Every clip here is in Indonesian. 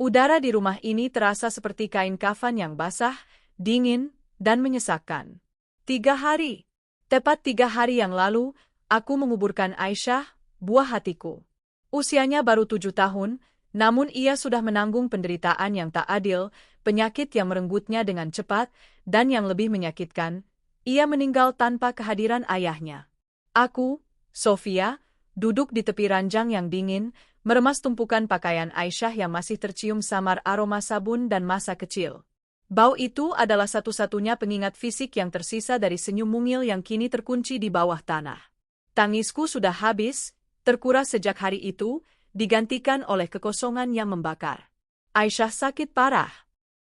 Udara di rumah ini terasa seperti kain kafan yang basah, dingin, dan menyesakkan. 3 hari. Tepat 3 hari yang lalu, aku menguburkan Aisyah, buah hatiku. Usianya baru 7 tahun, namun ia sudah menanggung penderitaan yang tak adil, penyakit yang merenggutnya dengan cepat, dan yang lebih menyakitkan, ia meninggal tanpa kehadiran ayahnya. Aku, Sofia, duduk di tepi ranjang yang dingin, meremas tumpukan pakaian Aisyah yang masih tercium samar aroma sabun dan masa kecil. Bau itu adalah satu-satunya pengingat fisik yang tersisa dari senyum mungil yang kini terkunci di bawah tanah. Tangisku sudah habis, terkuras sejak hari itu, digantikan oleh kekosongan yang membakar. Aisyah sakit parah.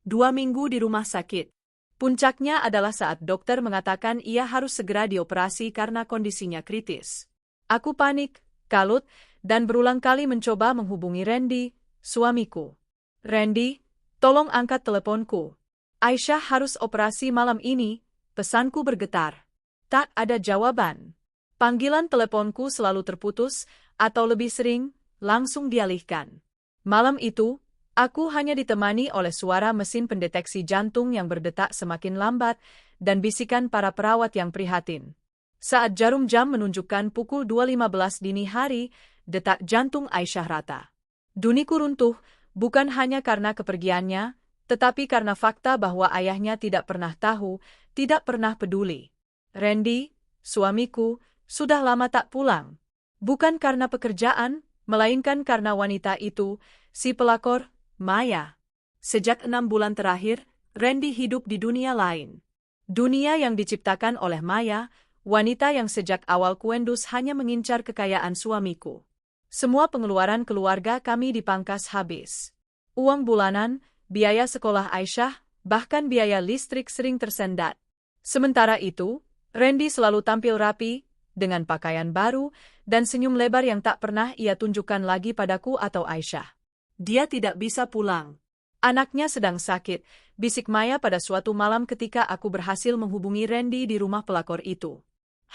2 minggu di rumah sakit. Puncaknya adalah saat dokter mengatakan ia harus segera dioperasi karena kondisinya kritis. Aku panik, kalut, dan berulang kali mencoba menghubungi Randy, suamiku. Randy, tolong angkat teleponku. Aisyah harus operasi malam ini, pesanku bergetar. Tak ada jawaban. Panggilan teleponku selalu terputus, atau lebih sering, langsung dialihkan. Malam itu, aku hanya ditemani oleh suara mesin pendeteksi jantung yang berdetak semakin lambat, dan bisikan para perawat yang prihatin. Saat jarum jam menunjukkan pukul 2.15 dini hari, detak jantung Aisyah rata. Duniku runtuh, bukan hanya karena kepergiannya, tetapi karena fakta bahwa ayahnya tidak pernah tahu, tidak pernah peduli. Randy, suamiku, sudah lama tak pulang. Bukan karena pekerjaan, melainkan karena wanita itu, si pelakor, Maya. Sejak 6 bulan terakhir, Randy hidup di dunia lain. Dunia yang diciptakan oleh Maya, wanita yang sejak awal kuendus hanya mengincar kekayaan suamiku. Semua pengeluaran keluarga kami dipangkas habis. Uang bulanan, biaya sekolah Aisyah, bahkan biaya listrik sering tersendat. Sementara itu, Randy selalu tampil rapi, dengan pakaian baru, dan senyum lebar yang tak pernah ia tunjukkan lagi padaku atau Aisyah. Dia tidak bisa pulang. Anaknya sedang sakit, bisik Maya pada suatu malam ketika aku berhasil menghubungi Randy di rumah pelakor itu.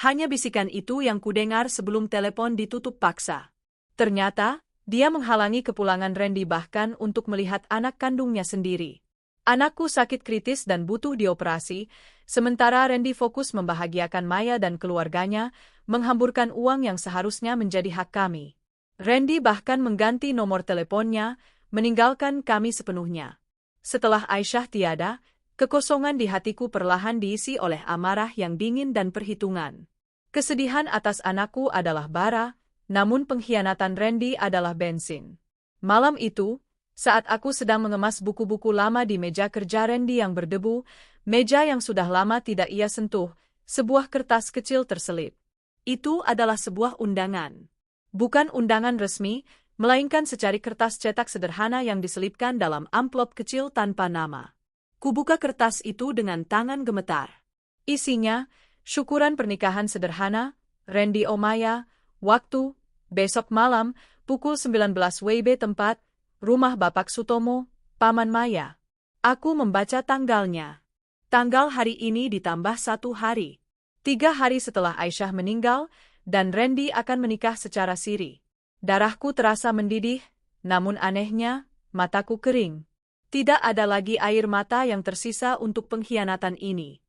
Hanya bisikan itu yang kudengar sebelum telepon ditutup paksa. Ternyata, dia menghalangi kepulangan Randy bahkan untuk melihat anak kandungnya sendiri. Anakku sakit kritis dan butuh dioperasi, sementara Randy fokus membahagiakan Maya dan keluarganya, menghamburkan uang yang seharusnya menjadi hak kami. Randy bahkan mengganti nomor teleponnya, meninggalkan kami sepenuhnya. Setelah Aisyah tiada, kekosongan di hatiku perlahan diisi oleh amarah yang dingin dan perhitungan. Kesedihan atas anakku adalah bara, namun pengkhianatan Randy adalah bensin. Malam itu, saat aku sedang mengemas buku-buku lama di meja kerja Randy yang berdebu, meja yang sudah lama tidak ia sentuh, sebuah kertas kecil terselip. Itu adalah sebuah undangan. Bukan undangan resmi, melainkan secari kertas cetak sederhana yang diselipkan dalam amplop kecil tanpa nama. Kubuka kertas itu dengan tangan gemetar. Isinya, syukuran pernikahan sederhana, Randy Omaya, waktu, besok malam, pukul 19 WIB tempat, rumah Bapak Sutomo, Paman Maya. Aku membaca tanggalnya. Tanggal hari ini ditambah 1 hari. 3 hari setelah Aisyah meninggal, dan Randy akan menikah secara siri. Darahku terasa mendidih, namun anehnya, mataku kering. Tidak ada lagi air mata yang tersisa untuk pengkhianatan ini.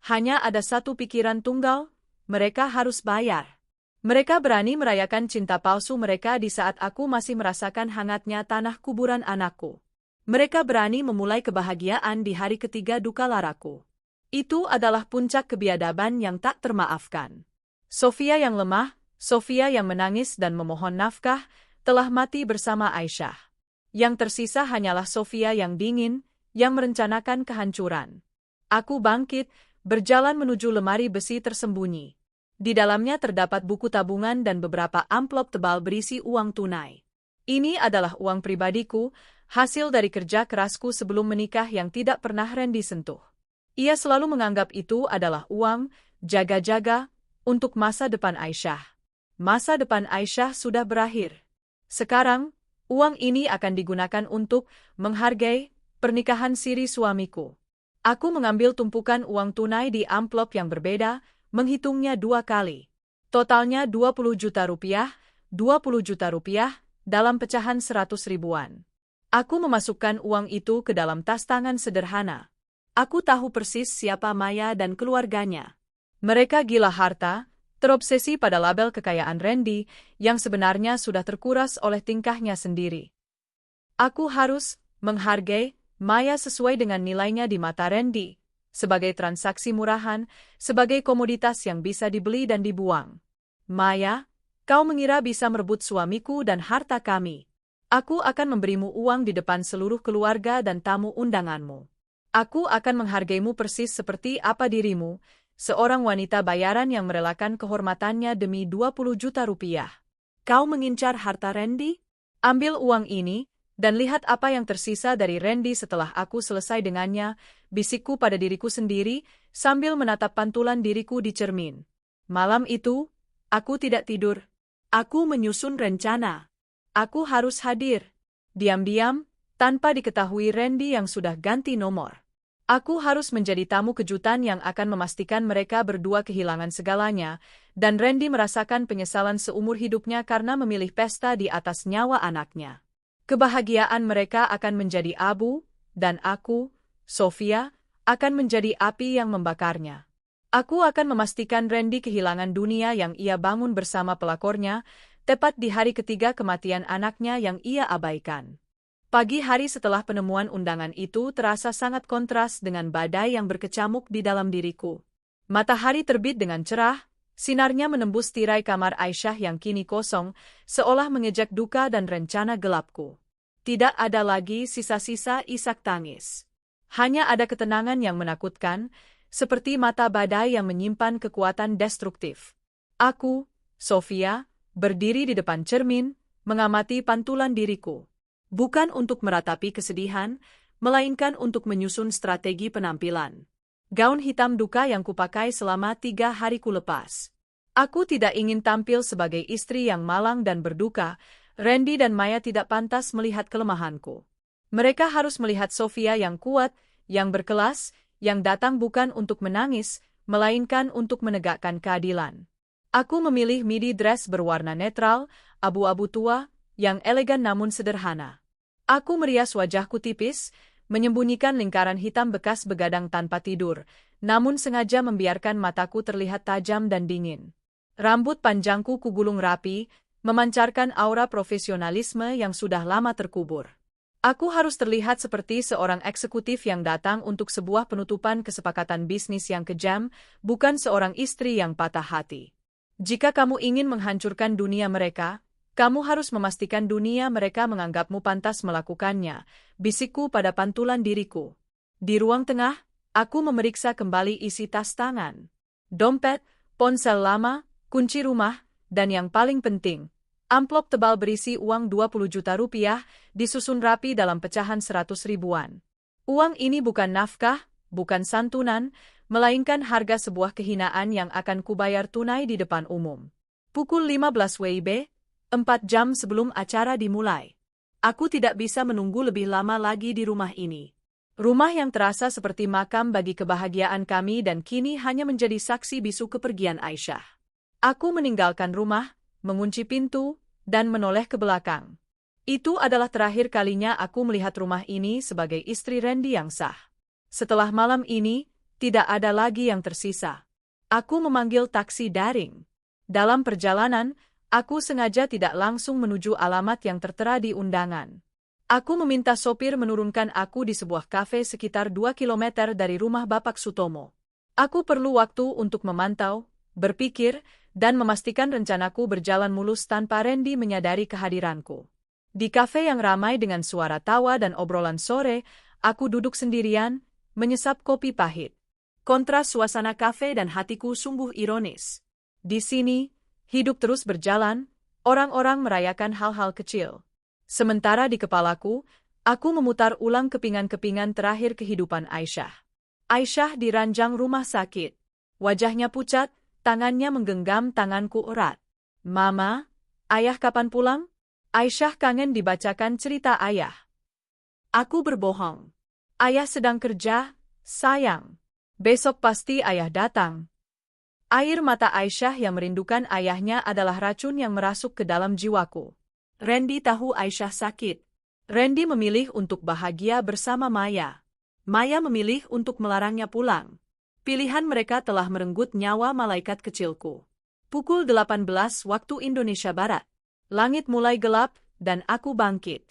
Hanya ada satu pikiran tunggal, mereka harus bayar. Mereka berani merayakan cinta palsu mereka di saat aku masih merasakan hangatnya tanah kuburan anakku. Mereka berani memulai kebahagiaan di hari ketiga duka laraku. Itu adalah puncak kebiadaban yang tak termaafkan. Sofia yang lemah, Sofia yang menangis dan memohon nafkah, telah mati bersama Aisyah. Yang tersisa hanyalah Sofia yang dingin, yang merencanakan kehancuran. Aku bangkit, berjalan menuju lemari besi tersembunyi. Di dalamnya terdapat buku tabungan dan beberapa amplop tebal berisi uang tunai. Ini adalah uang pribadiku, hasil dari kerja kerasku sebelum menikah yang tidak pernah Randy sentuh. Ia selalu menganggap itu adalah uang, jaga-jaga, untuk masa depan Aisyah. Masa depan Aisyah sudah berakhir. Sekarang, uang ini akan digunakan untuk menghargai pernikahan siri suamiku. Aku mengambil tumpukan uang tunai di amplop yang berbeda, menghitungnya 2 kali. Totalnya 20 juta rupiah, 20 juta rupiah, dalam pecahan 100 ribuan. Aku memasukkan uang itu ke dalam tas tangan sederhana. Aku tahu persis siapa Maya dan keluarganya. Mereka gila harta, terobsesi pada label kekayaan Randy yang sebenarnya sudah terkuras oleh tingkahnya sendiri. Aku harus menghargai Maya sesuai dengan nilainya di mata Randy, sebagai transaksi murahan, sebagai komoditas yang bisa dibeli dan dibuang. Maya, kau mengira bisa merebut suamiku dan harta kami. Aku akan memberimu uang di depan seluruh keluarga dan tamu undanganmu. Aku akan menghargaimu persis seperti apa dirimu, seorang wanita bayaran yang merelakan kehormatannya demi 20 juta rupiah. Kau mengincar harta Randy? Ambil uang ini, dan lihat apa yang tersisa dari Randy setelah aku selesai dengannya, bisikku pada diriku sendiri, sambil menatap pantulan diriku di cermin. Malam itu, aku tidak tidur. Aku menyusun rencana. Aku harus hadir. Diam-diam, tanpa diketahui Randy yang sudah ganti nomor. Aku harus menjadi tamu kejutan yang akan memastikan mereka berdua kehilangan segalanya, dan Randy merasakan penyesalan seumur hidupnya karena memilih pesta di atas nyawa anaknya. Kebahagiaan mereka akan menjadi abu, dan aku, Sofia, akan menjadi api yang membakarnya. Aku akan memastikan Randy kehilangan dunia yang ia bangun bersama pelakornya, tepat di hari ketiga kematian anaknya yang ia abaikan. Pagi hari setelah penemuan undangan itu terasa sangat kontras dengan badai yang berkecamuk di dalam diriku. Matahari terbit dengan cerah, sinarnya menembus tirai kamar Aisyah yang kini kosong, seolah mengejek duka dan rencana gelapku. Tidak ada lagi sisa-sisa isak tangis. Hanya ada ketenangan yang menakutkan, seperti mata badai yang menyimpan kekuatan destruktif. Aku, Sofia, berdiri di depan cermin, mengamati pantulan diriku. Bukan untuk meratapi kesedihan, melainkan untuk menyusun strategi penampilan. Gaun hitam duka yang kupakai selama 3 hari kulepas. Aku tidak ingin tampil sebagai istri yang malang dan berduka. Randy dan Maya tidak pantas melihat kelemahanku. Mereka harus melihat Sofia yang kuat, yang berkelas, yang datang bukan untuk menangis, melainkan untuk menegakkan keadilan. Aku memilih midi dress berwarna netral, abu-abu tua, yang elegan namun sederhana. Aku merias wajahku tipis, menyembunyikan lingkaran hitam bekas begadang tanpa tidur, namun sengaja membiarkan mataku terlihat tajam dan dingin. Rambut panjangku kugulung rapi, memancarkan aura profesionalisme yang sudah lama terkubur. Aku harus terlihat seperti seorang eksekutif yang datang untuk sebuah penutupan kesepakatan bisnis yang kejam, bukan seorang istri yang patah hati. Jika kamu ingin menghancurkan dunia mereka, kamu harus memastikan dunia mereka menganggapmu pantas melakukannya, bisikku pada pantulan diriku. Di ruang tengah, aku memeriksa kembali isi tas tangan. Dompet, ponsel lama, kunci rumah, dan yang paling penting, amplop tebal berisi uang 20 juta rupiah, disusun rapi dalam pecahan 100 ribuan. Uang ini bukan nafkah, bukan santunan, melainkan harga sebuah kehinaan yang akan kubayar tunai di depan umum. Pukul 15 WIB, 4 jam sebelum acara dimulai. Aku tidak bisa menunggu lebih lama lagi di rumah ini. Rumah yang terasa seperti makam bagi kebahagiaan kami dan kini hanya menjadi saksi bisu kepergian Aisyah. Aku meninggalkan rumah, mengunci pintu, dan menoleh ke belakang. Itu adalah terakhir kalinya aku melihat rumah ini sebagai istri Randy yang sah. Setelah malam ini, tidak ada lagi yang tersisa. Aku memanggil taksi daring. Dalam perjalanan, aku sengaja tidak langsung menuju alamat yang tertera di undangan. Aku meminta sopir menurunkan aku di sebuah kafe sekitar 2 km dari rumah Bapak Sutomo. Aku perlu waktu untuk memantau, berpikir, dan memastikan rencanaku berjalan mulus tanpa Randy menyadari kehadiranku. Di kafe yang ramai dengan suara tawa dan obrolan sore, aku duduk sendirian, menyesap kopi pahit. Kontras suasana kafe dan hatiku sungguh ironis. Di sini, hidup terus berjalan, orang-orang merayakan hal-hal kecil. Sementara di kepalaku, aku memutar ulang kepingan-kepingan terakhir kehidupan Aisyah. Aisyah di ranjang rumah sakit. Wajahnya pucat, tangannya menggenggam tanganku erat. Mama, ayah kapan pulang? Aisyah kangen dibacakan cerita ayah. Aku berbohong. Ayah sedang kerja, sayang. Besok pasti ayah datang. Air mata Aisyah yang merindukan ayahnya adalah racun yang merasuk ke dalam jiwaku. Randy tahu Aisyah sakit. Randy memilih untuk bahagia bersama Maya. Maya memilih untuk melarangnya pulang. Pilihan mereka telah merenggut nyawa malaikat kecilku. Pukul 18 waktu Indonesia Barat. Langit mulai gelap, dan aku bangkit.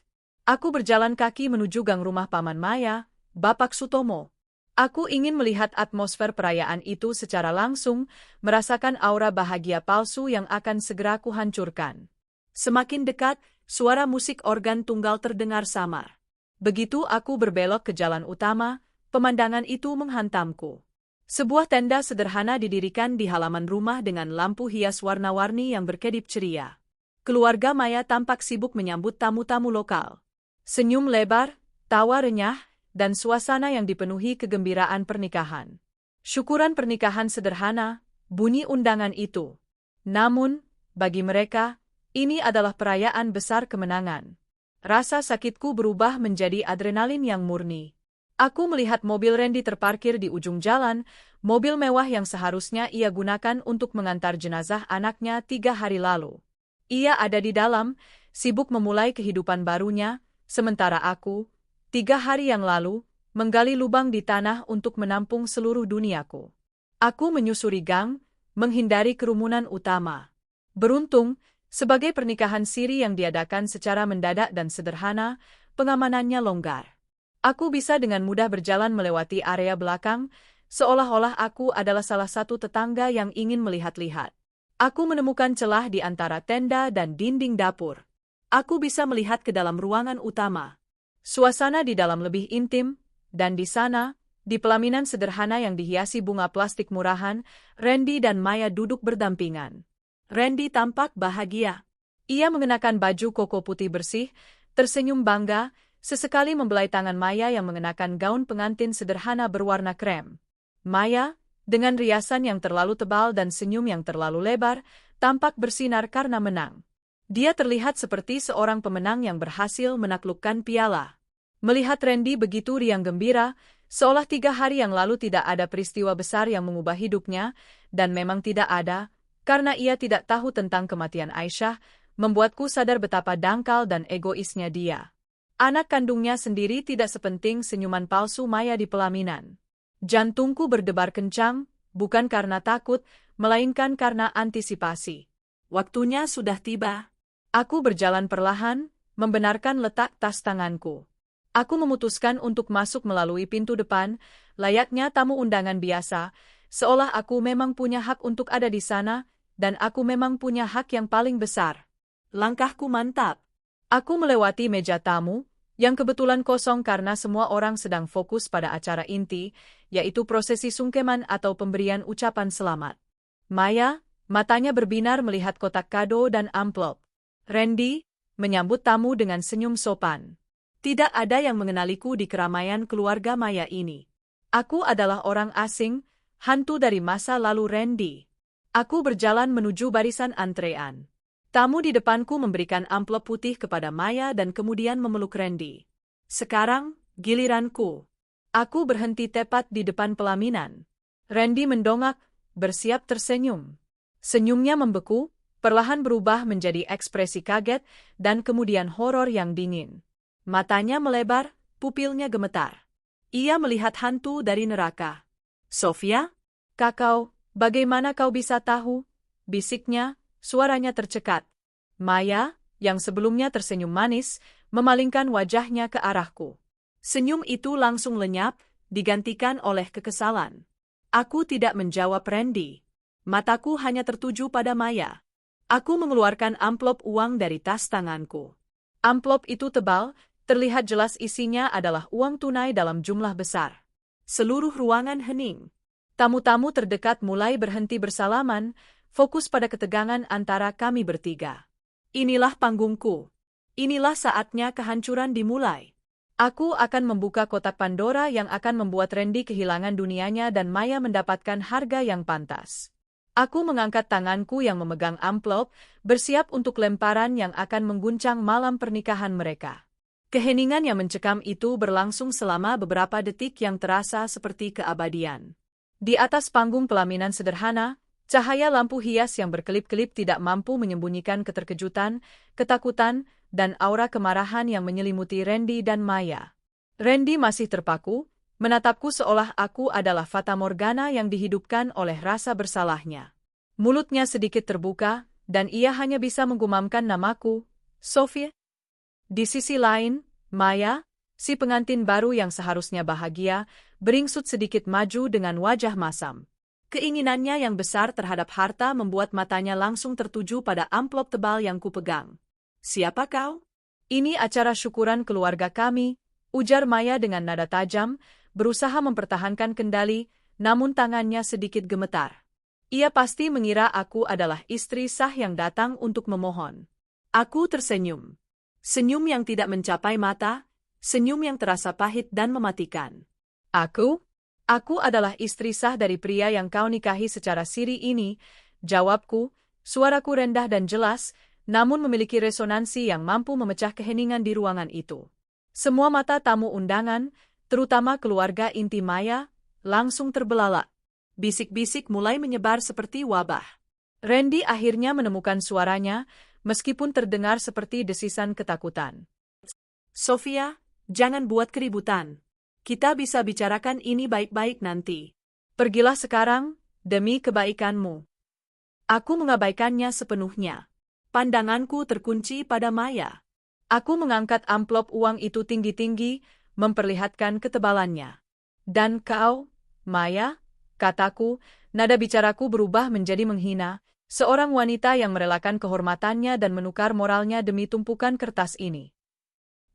Aku berjalan kaki menuju gang rumah Paman Maya, Bapak Sutomo. Aku ingin melihat atmosfer perayaan itu secara langsung, merasakan aura bahagia palsu yang akan segera kuhancurkan. Semakin dekat, suara musik organ tunggal terdengar samar. Begitu aku berbelok ke jalan utama, pemandangan itu menghantamku. Sebuah tenda sederhana didirikan di halaman rumah dengan lampu hias warna-warni yang berkedip ceria. Keluarga Maya tampak sibuk menyambut tamu-tamu lokal. Senyum lebar, tawa renyah, dan suasana yang dipenuhi kegembiraan pernikahan. Syukuran pernikahan sederhana, bunyi undangan itu. Namun, bagi mereka, ini adalah perayaan besar kemenangan. Rasa sakitku berubah menjadi adrenalin yang murni. Aku melihat mobil Randy terparkir di ujung jalan, mobil mewah yang seharusnya ia gunakan untuk mengantar jenazah anaknya 3 hari lalu. Ia ada di dalam, sibuk memulai kehidupan barunya, sementara aku, 3 hari yang lalu, menggali lubang di tanah untuk menampung seluruh duniaku. Aku menyusuri gang, menghindari kerumunan utama. Beruntung, sebagai pernikahan siri yang diadakan secara mendadak dan sederhana, pengamanannya longgar. Aku bisa dengan mudah berjalan melewati area belakang, seolah-olah aku adalah salah satu tetangga yang ingin melihat-lihat. Aku menemukan celah di antara tenda dan dinding dapur. Aku bisa melihat ke dalam ruangan utama. Suasana di dalam lebih intim, dan di sana, di pelaminan sederhana yang dihiasi bunga plastik murahan, Randy dan Maya duduk berdampingan. Randy tampak bahagia. Ia mengenakan baju koko putih bersih, tersenyum bangga, sesekali membelai tangan Maya yang mengenakan gaun pengantin sederhana berwarna krem. Maya, dengan riasan yang terlalu tebal dan senyum yang terlalu lebar, tampak bersinar karena menang. Dia terlihat seperti seorang pemenang yang berhasil menaklukkan piala. Melihat Randy begitu riang gembira, seolah 3 hari yang lalu tidak ada peristiwa besar yang mengubah hidupnya, dan memang tidak ada, karena ia tidak tahu tentang kematian Aisyah, membuatku sadar betapa dangkal dan egoisnya dia. Anak kandungnya sendiri tidak sepenting senyuman palsu Maya di pelaminan. Jantungku berdebar kencang, bukan karena takut, melainkan karena antisipasi. Waktunya sudah tiba. Aku berjalan perlahan, membenarkan letak tas tanganku. Aku memutuskan untuk masuk melalui pintu depan, layaknya tamu undangan biasa, seolah aku memang punya hak untuk ada di sana, dan aku memang punya hak yang paling besar. Langkahku mantap. Aku melewati meja tamu, yang kebetulan kosong karena semua orang sedang fokus pada acara inti, yaitu prosesi sungkeman atau pemberian ucapan selamat. Maya, matanya berbinar melihat kotak kado dan amplop. Randy, menyambut tamu dengan senyum sopan. Tidak ada yang mengenaliku di keramaian keluarga Maya ini. Aku adalah orang asing, hantu dari masa lalu Randy. Aku berjalan menuju barisan antrean. Tamu di depanku memberikan amplop putih kepada Maya dan kemudian memeluk Randy. Sekarang, giliranku. Aku berhenti tepat di depan pelaminan. Randy mendongak, bersiap tersenyum. Senyumnya membeku, perlahan berubah menjadi ekspresi kaget, dan kemudian horor yang dingin. Matanya melebar, pupilnya gemetar. Ia melihat hantu dari neraka. Sofia? Kakau, bagaimana kau bisa tahu? Bisiknya, suaranya tercekat. Maya, yang sebelumnya tersenyum manis, memalingkan wajahnya ke arahku. Senyum itu langsung lenyap, digantikan oleh kekesalan. Aku tidak menjawab Randy. Mataku hanya tertuju pada Maya. Aku mengeluarkan amplop uang dari tas tanganku. Amplop itu tebal, terlihat jelas isinya adalah uang tunai dalam jumlah besar. Seluruh ruangan hening. Tamu-tamu terdekat mulai berhenti bersalaman, fokus pada ketegangan antara kami bertiga. Inilah panggungku. Inilah saatnya kehancuran dimulai. Aku akan membuka kotak Pandora yang akan membuat Randy kehilangan dunianya dan Maya mendapatkan harga yang pantas. Aku mengangkat tanganku yang memegang amplop, bersiap untuk lemparan yang akan mengguncang malam pernikahan mereka. Keheningan yang mencekam itu berlangsung selama beberapa detik yang terasa seperti keabadian. Di atas panggung pelaminan sederhana, cahaya lampu hias yang berkelip-kelip tidak mampu menyembunyikan keterkejutan, ketakutan, dan aura kemarahan yang menyelimuti Randy dan Maya. Randy masih terpaku, menatapku seolah aku adalah fata morgana yang dihidupkan oleh rasa bersalahnya. Mulutnya sedikit terbuka, dan ia hanya bisa menggumamkan namaku, Sophia. Di sisi lain, Maya, si pengantin baru yang seharusnya bahagia, beringsut sedikit maju dengan wajah masam. Keinginannya yang besar terhadap harta membuat matanya langsung tertuju pada amplop tebal yang kupegang. "Siapa kau?" "Ini acara syukuran keluarga kami," ujar Maya dengan nada tajam, berusaha mempertahankan kendali, namun tangannya sedikit gemetar. Ia pasti mengira aku adalah istri sah yang datang untuk memohon. Aku tersenyum. Senyum yang tidak mencapai mata, senyum yang terasa pahit dan mematikan. Aku adalah istri sah dari pria yang kau nikahi secara siri ini, jawabku, suaraku rendah dan jelas, namun memiliki resonansi yang mampu memecah keheningan di ruangan itu. Semua mata tamu undangan, terutama keluarga inti Maya, langsung terbelalak. Bisik-bisik mulai menyebar seperti wabah. Randy akhirnya menemukan suaranya, meskipun terdengar seperti desisan ketakutan. "Sophia, jangan buat keributan. Kita bisa bicarakan ini baik-baik nanti. Pergilah sekarang, demi kebaikanmu." Aku mengabaikannya sepenuhnya. Pandanganku terkunci pada Maya. Aku mengangkat amplop uang itu tinggi-tinggi, memperlihatkan ketebalannya. "Dan kau, Maya?" kataku, nada bicaraku berubah menjadi menghina, seorang wanita yang merelakan kehormatannya dan menukar moralnya demi tumpukan kertas ini.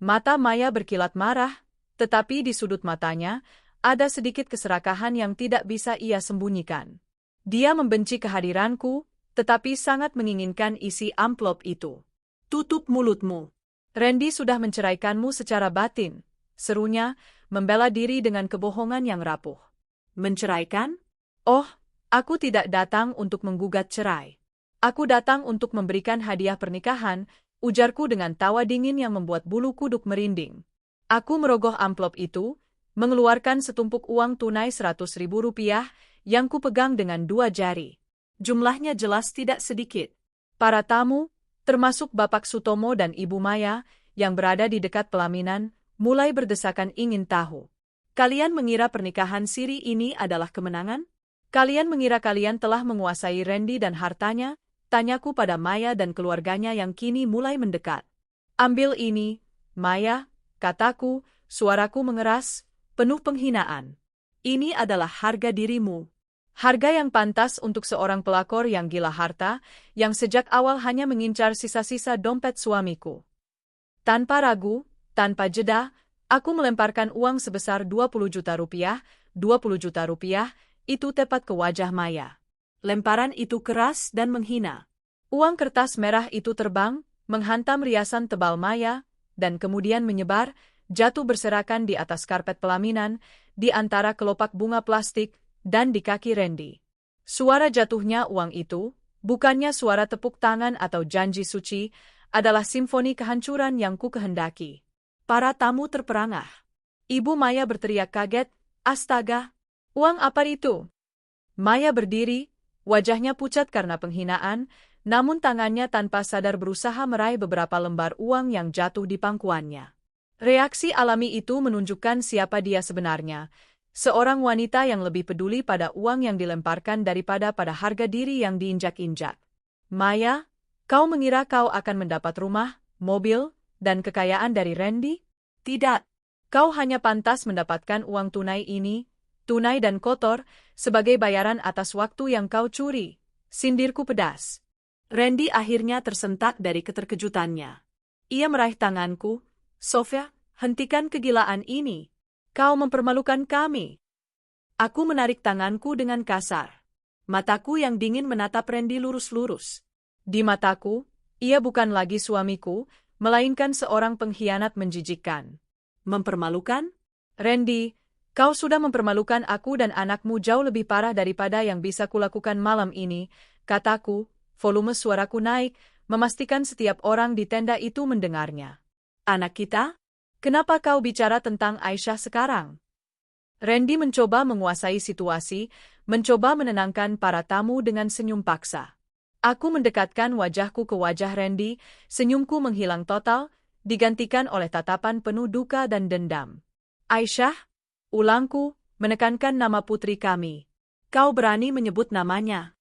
Mata Maya berkilat marah, tetapi di sudut matanya, ada sedikit keserakahan yang tidak bisa ia sembunyikan. Dia membenci kehadiranku, tetapi sangat menginginkan isi amplop itu. "Tutup mulutmu. Randy sudah menceraikanmu secara batin," serunya, membela diri dengan kebohongan yang rapuh. "Menceraikan? Oh, aku tidak datang untuk menggugat cerai. Aku datang untuk memberikan hadiah pernikahan," ujarku dengan tawa dingin yang membuat bulu kuduk merinding. Aku merogoh amplop itu, mengeluarkan setumpuk uang tunai Rp100.000 yang kupegang dengan 2 jari. Jumlahnya jelas tidak sedikit. Para tamu, termasuk Bapak Sutomo dan Ibu Maya, yang berada di dekat pelaminan, mulai berdesakan ingin tahu. "Kalian mengira pernikahan siri ini adalah kemenangan? Kalian mengira kalian telah menguasai Randy dan hartanya?" tanyaku pada Maya dan keluarganya yang kini mulai mendekat. "Ambil ini, Maya," kataku, suaraku mengeras, penuh penghinaan. "Ini adalah harga dirimu. Harga yang pantas untuk seorang pelakor yang gila harta, yang sejak awal hanya mengincar sisa-sisa dompet suamiku." Tanpa ragu, tanpa jeda, aku melemparkan uang sebesar Rp20 juta. Rp20 juta, itu tepat ke wajah Maya. Lemparan itu keras dan menghina. Uang kertas merah itu terbang, menghantam riasan tebal Maya, dan kemudian menyebar, jatuh berserakan di atas karpet pelaminan, di antara kelopak bunga plastik, dan di kaki Randy. Suara jatuhnya uang itu, bukannya suara tepuk tangan atau janji suci, adalah simfoni kehancuran yang ku kehendaki. Para tamu terperangah. Ibu Maya berteriak kaget, "Astaga! Uang apa itu?" Maya berdiri, wajahnya pucat karena penghinaan, namun tangannya tanpa sadar berusaha meraih beberapa lembar uang yang jatuh di pangkuannya. Reaksi alami itu menunjukkan siapa dia sebenarnya, seorang wanita yang lebih peduli pada uang yang dilemparkan daripada pada harga diri yang diinjak-injak. "Maya, kau mengira kau akan mendapat rumah, mobil, dan kekayaan dari Randy? Tidak. Kau hanya pantas mendapatkan uang tunai ini, tunai dan kotor, sebagai bayaran atas waktu yang kau curi," sindirku pedas. Randy akhirnya tersentak dari keterkejutannya. Ia meraih tanganku, "Sophia, hentikan kegilaan ini. Kau mempermalukan kami." Aku menarik tanganku dengan kasar. Mataku yang dingin menatap Randy lurus-lurus. Di mataku, ia bukan lagi suamiku, melainkan seorang pengkhianat menjijikkan. "Mempermalukan? Randy, kau sudah mempermalukan aku dan anakmu jauh lebih parah daripada yang bisa kulakukan malam ini," kataku, volume suaraku naik, memastikan setiap orang di tenda itu mendengarnya. "Anak kita? Kenapa kau bicara tentang Aisyah sekarang?" Randy mencoba menguasai situasi, mencoba menenangkan para tamu dengan senyum paksa. Aku mendekatkan wajahku ke wajah Randy, senyumku menghilang total, digantikan oleh tatapan penuh duka dan dendam. Aisyah, ulangku, menekankan nama putri kami. Kau berani menyebut namanya.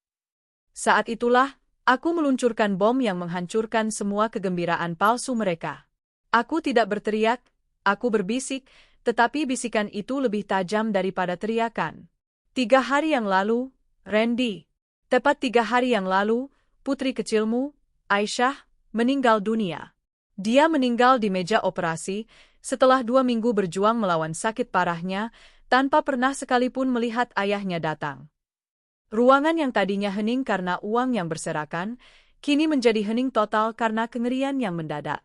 Saat itulah, aku meluncurkan bom yang menghancurkan semua kegembiraan palsu mereka. Aku tidak berteriak, aku berbisik, tetapi bisikan itu lebih tajam daripada teriakan. 3 hari yang lalu, Randy. Tepat 3 hari yang lalu, putri kecilmu, Aisyah, meninggal dunia. Dia meninggal di meja operasi, setelah 2 minggu berjuang melawan sakit parahnya, tanpa pernah sekalipun melihat ayahnya datang. Ruangan yang tadinya hening karena uang yang berserakan, kini menjadi hening total karena kengerian yang mendadak.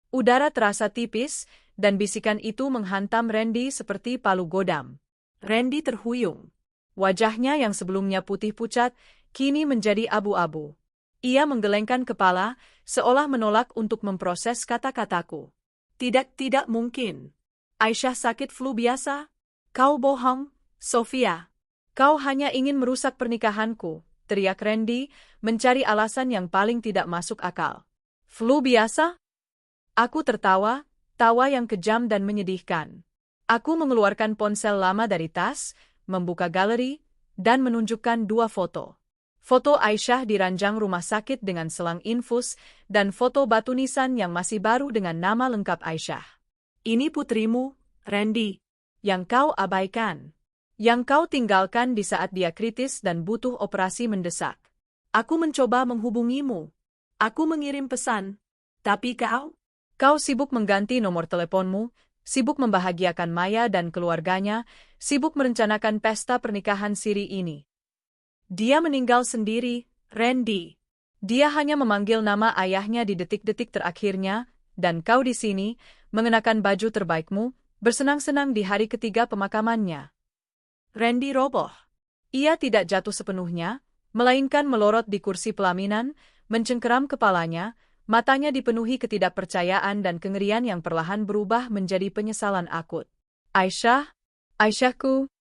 Udara terasa tipis, dan bisikan itu menghantam Randy seperti palu godam. Randy terhuyung. Wajahnya yang sebelumnya putih pucat, kini menjadi abu-abu. Ia menggelengkan kepala, seolah menolak untuk memproses kata-kataku. Tidak mungkin. Aisyah sakit flu biasa? Kau bohong, Sofia. Kau hanya ingin merusak pernikahanku, teriak Randy, mencari alasan yang paling tidak masuk akal. Flu biasa? Aku tertawa, tawa yang kejam dan menyedihkan. Aku mengeluarkan ponsel lama dari tas, membuka galeri, dan menunjukkan 2 foto. Foto Aisyah di ranjang rumah sakit dengan selang infus, dan foto batu nisan yang masih baru dengan nama lengkap Aisyah. Ini putrimu, Randy, yang kau abaikan. Yang kau tinggalkan di saat dia kritis dan butuh operasi mendesak. Aku mencoba menghubungimu. Aku mengirim pesan. Tapi kau sibuk mengganti nomor teleponmu, sibuk membahagiakan Maya dan keluarganya, sibuk merencanakan pesta pernikahan siri ini. Dia meninggal sendiri, Randy. Dia hanya memanggil nama ayahnya di detik-detik terakhirnya, dan kau di sini, mengenakan baju terbaikmu, bersenang-senang di hari ketiga pemakamannya. Randy roboh. Ia tidak jatuh sepenuhnya, melainkan melorot di kursi pelaminan, mencengkeram kepalanya, matanya dipenuhi ketidakpercayaan dan kengerian yang perlahan berubah menjadi penyesalan akut. Aisyah, Aisyahku,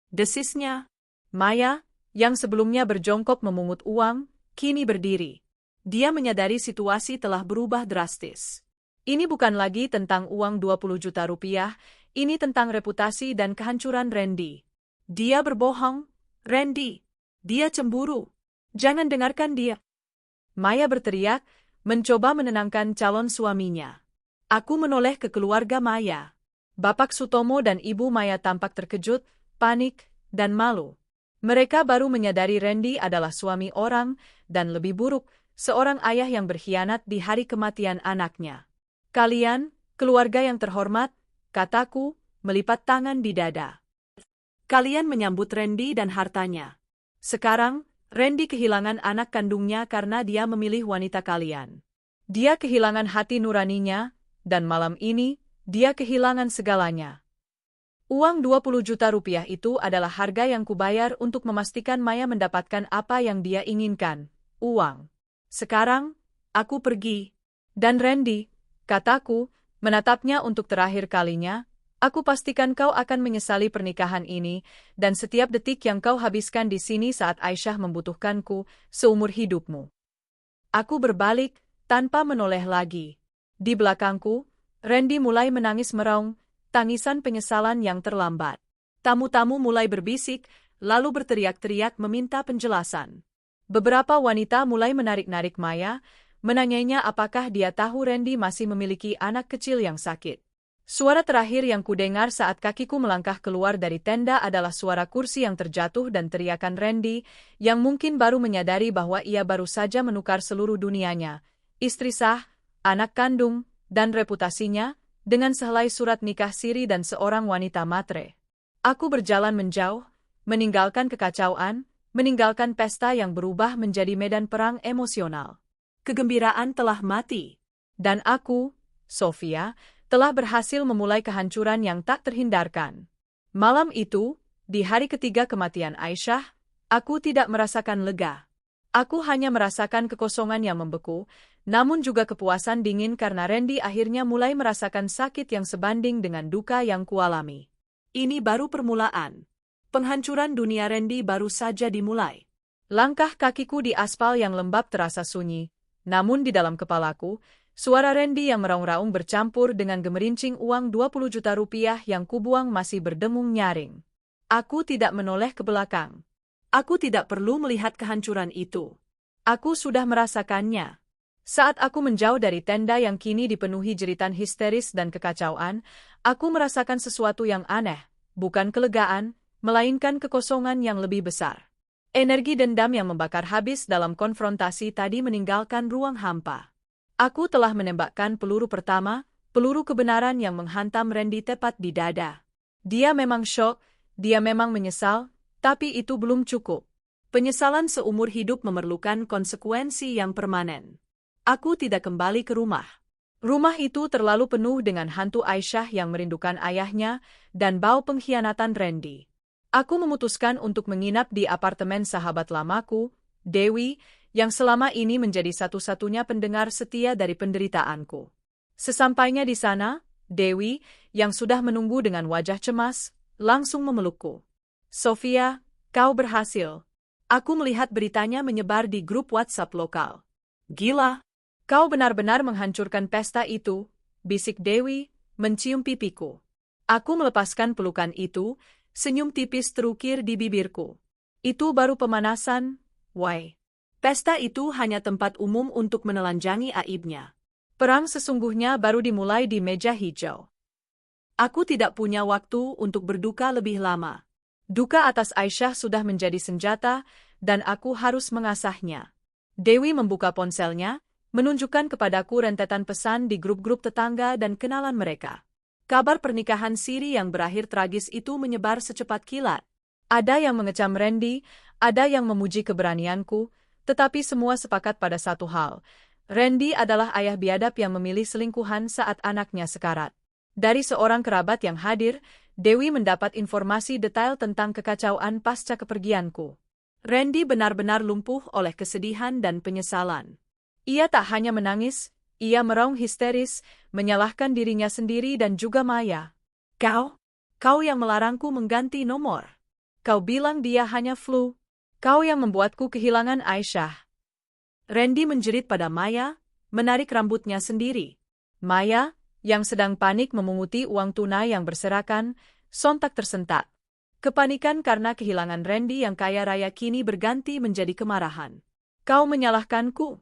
desisnya. Maya, yang sebelumnya berjongkok memungut uang, kini berdiri. Dia menyadari situasi telah berubah drastis. Ini bukan lagi tentang uang 20 juta rupiah, ini tentang reputasi dan kehancuran Randy. Dia berbohong, Randy. Dia cemburu. Jangan dengarkan dia. Maya berteriak, mencoba menenangkan calon suaminya. Aku menoleh ke keluarga Maya. Bapak Sutomo dan Ibu Maya tampak terkejut, panik, dan malu. Mereka baru menyadari Randy adalah suami orang, dan lebih buruk, seorang ayah yang berkhianat di hari kematian anaknya. Kalian, keluarga yang terhormat, kataku, melipat tangan di dada. Kalian menyambut Randy dan hartanya. Sekarang, Randy kehilangan anak kandungnya karena dia memilih wanita kalian. Dia kehilangan hati nuraninya, dan malam ini, dia kehilangan segalanya. Uang 20 juta rupiah itu adalah harga yang kubayar untuk memastikan Maya mendapatkan apa yang dia inginkan, uang. Sekarang, aku pergi. Dan Randy, kataku, menatapnya untuk terakhir kalinya, aku pastikan kau akan menyesali pernikahan ini, dan setiap detik yang kau habiskan di sini saat Aisyah membutuhkanku, seumur hidupmu. Aku berbalik, tanpa menoleh lagi. Di belakangku, Randy mulai menangis meraung, tangisan penyesalan yang terlambat. Tamu-tamu mulai berbisik, lalu berteriak-teriak meminta penjelasan. Beberapa wanita mulai menarik-narik Maya, menanyainya apakah dia tahu Randy masih memiliki anak kecil yang sakit. Suara terakhir yang kudengar saat kakiku melangkah keluar dari tenda adalah suara kursi yang terjatuh dan teriakan Randy, yang mungkin baru menyadari bahwa ia baru saja menukar seluruh dunianya, istri sah, anak kandung, dan reputasinya, dengan sehelai surat nikah siri dan seorang wanita matre. Aku berjalan menjauh, meninggalkan kekacauan, meninggalkan pesta yang berubah menjadi medan perang emosional. Kegembiraan telah mati. Dan aku, Sofia, telah berhasil memulai kehancuran yang tak terhindarkan. Malam itu, di hari ketiga kematian Aisyah, aku tidak merasakan lega. Aku hanya merasakan kekosongan yang membeku, namun juga kepuasan dingin karena Randy akhirnya mulai merasakan sakit yang sebanding dengan duka yang kualami. Ini baru permulaan. Penghancuran dunia Randy baru saja dimulai. Langkah kakiku di aspal yang lembab terasa sunyi, namun di dalam kepalaku, suara Randy yang meraung-raung bercampur dengan gemerincing uang 20 juta rupiah yang kubuang masih berdengung nyaring. Aku tidak menoleh ke belakang. Aku tidak perlu melihat kehancuran itu. Aku sudah merasakannya. Saat aku menjauh dari tenda yang kini dipenuhi jeritan histeris dan kekacauan, aku merasakan sesuatu yang aneh, bukan kelegaan, melainkan kekosongan yang lebih besar. Energi dendam yang membakar habis dalam konfrontasi tadi meninggalkan ruang hampa. Aku telah menembakkan peluru pertama, peluru kebenaran yang menghantam Randy tepat di dada. Dia memang syok, dia memang menyesal, tapi itu belum cukup. Penyesalan seumur hidup memerlukan konsekuensi yang permanen. Aku tidak kembali ke rumah. Rumah itu terlalu penuh dengan hantu Aisyah yang merindukan ayahnya dan bau pengkhianatan Randy. Aku memutuskan untuk menginap di apartemen sahabat lamaku, Dewi, yang selama ini menjadi satu-satunya pendengar setia dari penderitaanku. Sesampainya di sana, Dewi, yang sudah menunggu dengan wajah cemas, langsung memelukku. "Sofia, kau berhasil." Aku melihat beritanya menyebar di grup WhatsApp lokal. "Gila, kau benar-benar menghancurkan pesta itu," bisik Dewi, mencium pipiku. Aku melepaskan pelukan itu, senyum tipis terukir di bibirku. "Itu baru pemanasan, Wai. Pesta itu hanya tempat umum untuk menelanjangi aibnya. Perang sesungguhnya baru dimulai di meja hijau. Aku tidak punya waktu untuk berduka lebih lama. Duka atas Aisyah sudah menjadi senjata, dan aku harus mengasahnya." Dewi membuka ponselnya, menunjukkan kepadaku rentetan pesan di grup-grup tetangga dan kenalan mereka. Kabar pernikahan siri yang berakhir tragis itu menyebar secepat kilat. Ada yang mengecam Randy, ada yang memuji keberanianku, tetapi semua sepakat pada satu hal. Randy adalah ayah biadab yang memilih selingkuhan saat anaknya sekarat. Dari seorang kerabat yang hadir, Dewi mendapat informasi detail tentang kekacauan pasca kepergianku. Randy benar-benar lumpuh oleh kesedihan dan penyesalan. Ia tak hanya menangis, ia meraung histeris, menyalahkan dirinya sendiri dan juga Maya. Kau yang melarangku mengganti nomor. Kau bilang dia hanya flu. Kau yang membuatku kehilangan Aisyah." Randy menjerit pada Maya, menarik rambutnya sendiri. Maya, yang sedang panik memunguti uang tunai yang berserakan, sontak tersentak. Kepanikan karena kehilangan Randy yang kaya raya kini berganti menjadi kemarahan. "Kau menyalahkanku.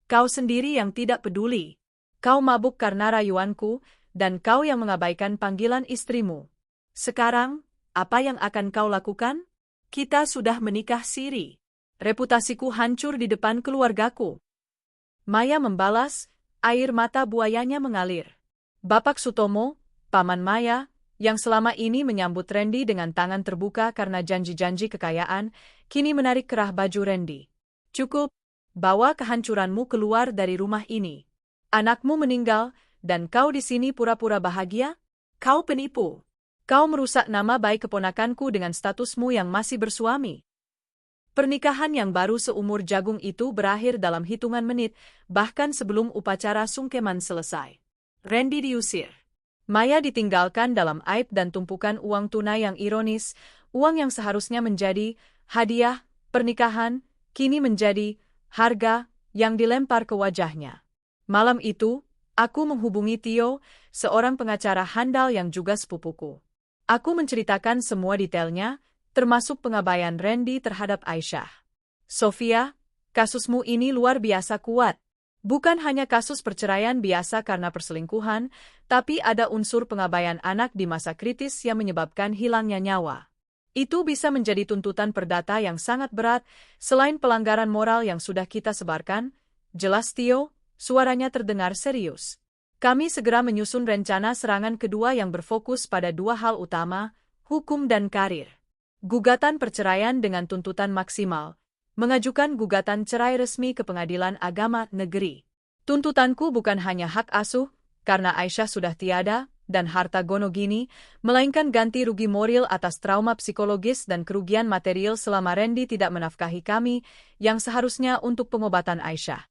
Kau sendiri yang tidak peduli. Kau mabuk karena rayuanku, dan kau yang mengabaikan panggilan istrimu. Sekarang, apa yang akan kau lakukan? Kita sudah menikah siri. Reputasiku hancur di depan keluargaku." Maya membalas, air mata buayanya mengalir. Bapak Sutomo, paman Maya, yang selama ini menyambut Randy dengan tangan terbuka karena janji-janji kekayaan, kini menarik kerah baju Randy. "Cukup. Bawa kehancuranmu keluar dari rumah ini. Anakmu meninggal, dan kau di sini pura-pura bahagia? Kau penipu. Kau merusak nama baik keponakanku dengan statusmu yang masih bersuami." Pernikahan yang baru seumur jagung itu berakhir dalam hitungan menit, bahkan sebelum upacara sungkeman selesai. Randy diusir. Maya ditinggalkan dalam aib dan tumpukan uang tunai yang ironis, uang yang seharusnya menjadi hadiah pernikahan, kini menjadi harga yang dilempar ke wajahnya. Malam itu, aku menghubungi Tio, seorang pengacara handal yang juga sepupuku. Aku menceritakan semua detailnya, termasuk pengabaian Randy terhadap Aisyah. "Sofia, kasusmu ini luar biasa kuat. Bukan hanya kasus perceraian biasa karena perselingkuhan, tapi ada unsur pengabaian anak di masa kritis yang menyebabkan hilangnya nyawa. Itu bisa menjadi tuntutan perdata yang sangat berat, selain pelanggaran moral yang sudah kita sebarkan." "Jelas Tio," suaranya terdengar serius. "Kami segera menyusun rencana serangan kedua yang berfokus pada dua hal utama, hukum dan karir. Gugatan perceraian dengan tuntutan maksimal, mengajukan gugatan cerai resmi ke Pengadilan Agama Negeri. Tuntutanku bukan hanya hak asuh, karena Aisyah sudah tiada, dan harta gonogini, melainkan ganti rugi moral atas trauma psikologis dan kerugian material selama Randy tidak menafkahi kami, yang seharusnya untuk pengobatan Aisyah.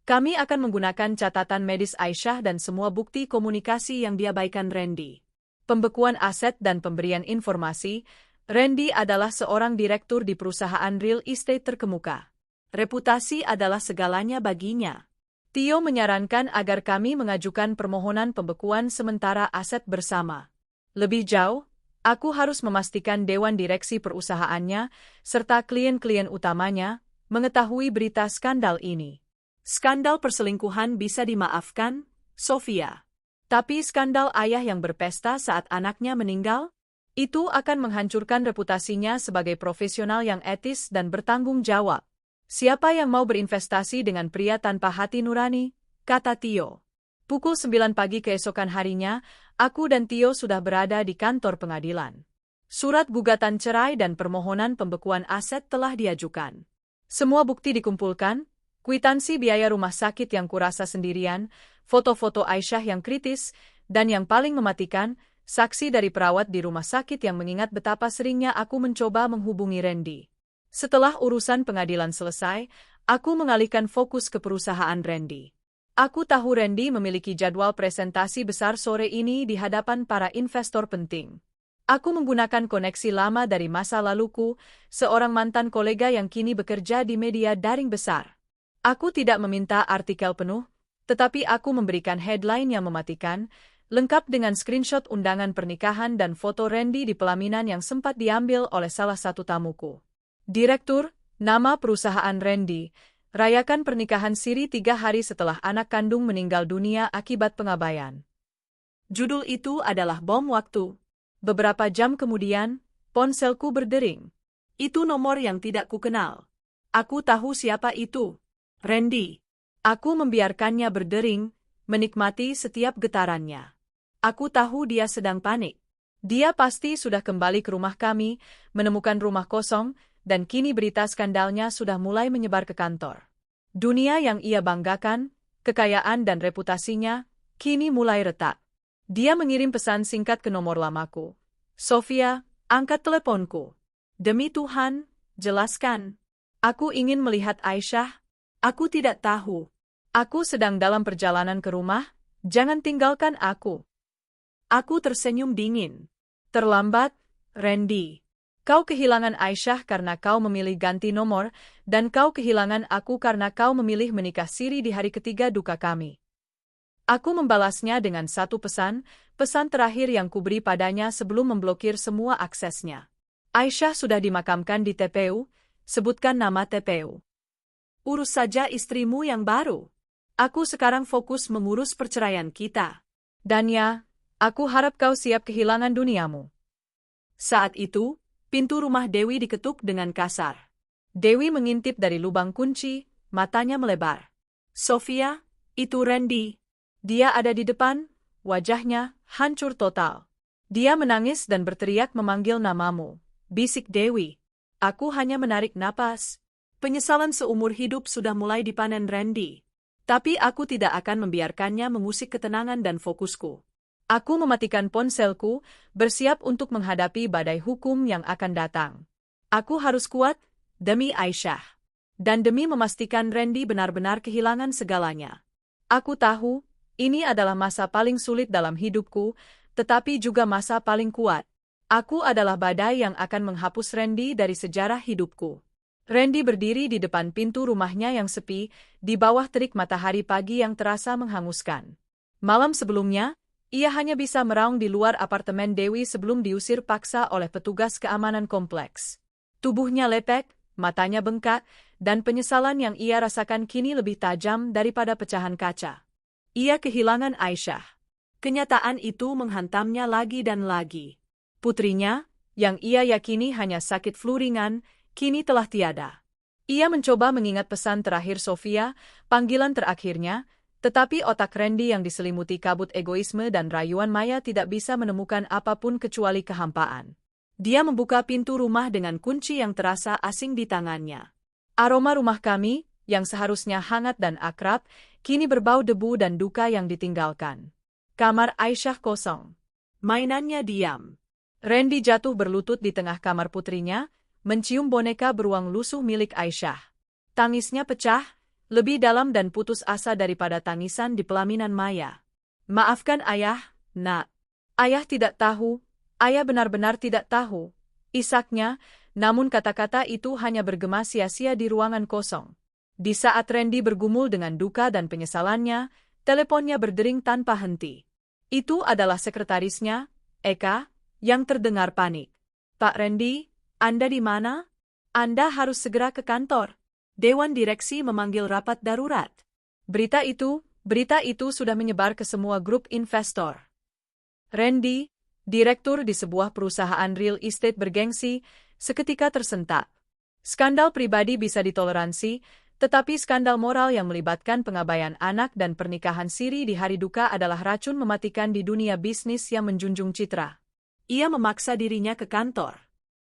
Kami akan menggunakan catatan medis Aisyah dan semua bukti komunikasi yang diabaikan Randy. Pembekuan aset dan pemberian informasi, Randy adalah seorang direktur di perusahaan real estate terkemuka. Reputasi adalah segalanya baginya. Tio menyarankan agar kami mengajukan permohonan pembekuan sementara aset bersama. Lebih jauh, aku harus memastikan dewan direksi perusahaannya serta klien-klien utamanya mengetahui berita skandal ini. Skandal perselingkuhan bisa dimaafkan, Sofia. Tapi skandal ayah yang berpesta saat anaknya meninggal? Itu akan menghancurkan reputasinya sebagai profesional yang etis dan bertanggung jawab. Siapa yang mau berinvestasi dengan pria tanpa hati nurani? Kata Tio. Pukul 9 pagi keesokan harinya, aku dan Tio sudah berada di kantor pengadilan. Surat gugatan cerai dan permohonan pembekuan aset telah diajukan. Semua bukti dikumpulkan, kwitansi biaya rumah sakit yang kurasa sendirian, foto-foto Aisyah yang kritis, dan yang paling mematikan, saksi dari perawat di rumah sakit yang mengingat betapa seringnya aku mencoba menghubungi Randy. Setelah urusan pengadilan selesai, aku mengalihkan fokus ke perusahaan Randy. Aku tahu Randy memiliki jadwal presentasi besar sore ini di hadapan para investor penting. Aku menggunakan koneksi lama dari masa laluku, seorang mantan kolega yang kini bekerja di media daring besar. Aku tidak meminta artikel penuh, tetapi aku memberikan headline yang mematikan, lengkap dengan screenshot undangan pernikahan dan foto Randy di pelaminan yang sempat diambil oleh salah satu tamuku. Direktur, nama perusahaan Randy, rayakan pernikahan siri 3 hari setelah anak kandung meninggal dunia akibat pengabaian. Judul itu adalah bom waktu. Beberapa jam kemudian, ponselku berdering. Itu nomor yang tidak kukenal. Aku tahu siapa itu. Randy. Aku membiarkannya berdering, menikmati setiap getarannya. Aku tahu dia sedang panik. Dia pasti sudah kembali ke rumah kami, menemukan rumah kosong, dan kini berita skandalnya sudah mulai menyebar ke kantor. Dunia yang ia banggakan, kekayaan dan reputasinya, kini mulai retak. Dia mengirim pesan singkat ke nomor lamaku. Sofia, angkat teleponku. Demi Tuhan, jelaskan. Aku ingin melihat Aisyah. Aku tidak tahu. Aku sedang dalam perjalanan ke rumah, jangan tinggalkan aku. Aku tersenyum dingin. Terlambat, Randy. Kau kehilangan Aisyah karena kau memilih ganti nomor, dan kau kehilangan aku karena kau memilih menikah siri di hari ketiga duka kami. Aku membalasnya dengan satu pesan terakhir yang kuberi padanya sebelum memblokir semua aksesnya. Aisyah sudah dimakamkan di TPU, sebutkan nama TPU. Urus saja istrimu yang baru. Aku sekarang fokus mengurus perceraian kita. Dan ya, aku harap kau siap kehilangan duniamu. Saat itu, pintu rumah Dewi diketuk dengan kasar. Dewi mengintip dari lubang kunci, matanya melebar. Sofia, itu Randy. Dia ada di depan, wajahnya hancur total. Dia menangis dan berteriak memanggil namamu. Bisik Dewi. Aku hanya menarik napas. Penyesalan seumur hidup sudah mulai dipanen Randy. Tapi aku tidak akan membiarkannya mengusik ketenangan dan fokusku. Aku mematikan ponselku, bersiap untuk menghadapi badai hukum yang akan datang. Aku harus kuat, demi Aisyah. Dan demi memastikan Randy benar-benar kehilangan segalanya. Aku tahu, ini adalah masa paling sulit dalam hidupku, tetapi juga masa paling kuat. Aku adalah badai yang akan menghapus Randy dari sejarah hidupku. Randy berdiri di depan pintu rumahnya yang sepi, di bawah terik matahari pagi yang terasa menghanguskan. Malam sebelumnya, ia hanya bisa meraung di luar apartemen Dewi sebelum diusir paksa oleh petugas keamanan kompleks. Tubuhnya lepek, matanya bengkak, dan penyesalan yang ia rasakan kini lebih tajam daripada pecahan kaca. Ia kehilangan Aisyah. Kenyataan itu menghantamnya lagi dan lagi. Putrinya, yang ia yakini hanya sakit flu ringan, kini telah tiada. Ia mencoba mengingat pesan terakhir Sofia, panggilan terakhirnya, tetapi otak Randy yang diselimuti kabut egoisme dan rayuan maya tidak bisa menemukan apapun kecuali kehampaan. Dia membuka pintu rumah dengan kunci yang terasa asing di tangannya. Aroma rumah kami, yang seharusnya hangat dan akrab, kini berbau debu dan duka yang ditinggalkan. Kamar Aisyah kosong. Mainannya diam. Randy jatuh berlutut di tengah kamar putrinya, mencium boneka beruang lusuh milik Aisyah. Tangisnya pecah, lebih dalam dan putus asa daripada tangisan di pelaminan Maya. Maafkan ayah, nak. Ayah tidak tahu, ayah benar-benar tidak tahu. Isaknya, namun kata-kata itu hanya bergema sia-sia di ruangan kosong. Di saat Randy bergumul dengan duka dan penyesalannya, teleponnya berdering tanpa henti. Itu adalah sekretarisnya, Eka, yang terdengar panik. Pak Randy, Anda di mana? Anda harus segera ke kantor. Dewan Direksi memanggil rapat darurat. Berita itu sudah menyebar ke semua grup investor. Randy, direktur di sebuah perusahaan real estate bergengsi, seketika tersentak. Skandal pribadi bisa ditoleransi, tetapi skandal moral yang melibatkan pengabaian anak dan pernikahan siri di hari duka adalah racun mematikan di dunia bisnis yang menjunjung citra. Ia memaksa dirinya ke kantor.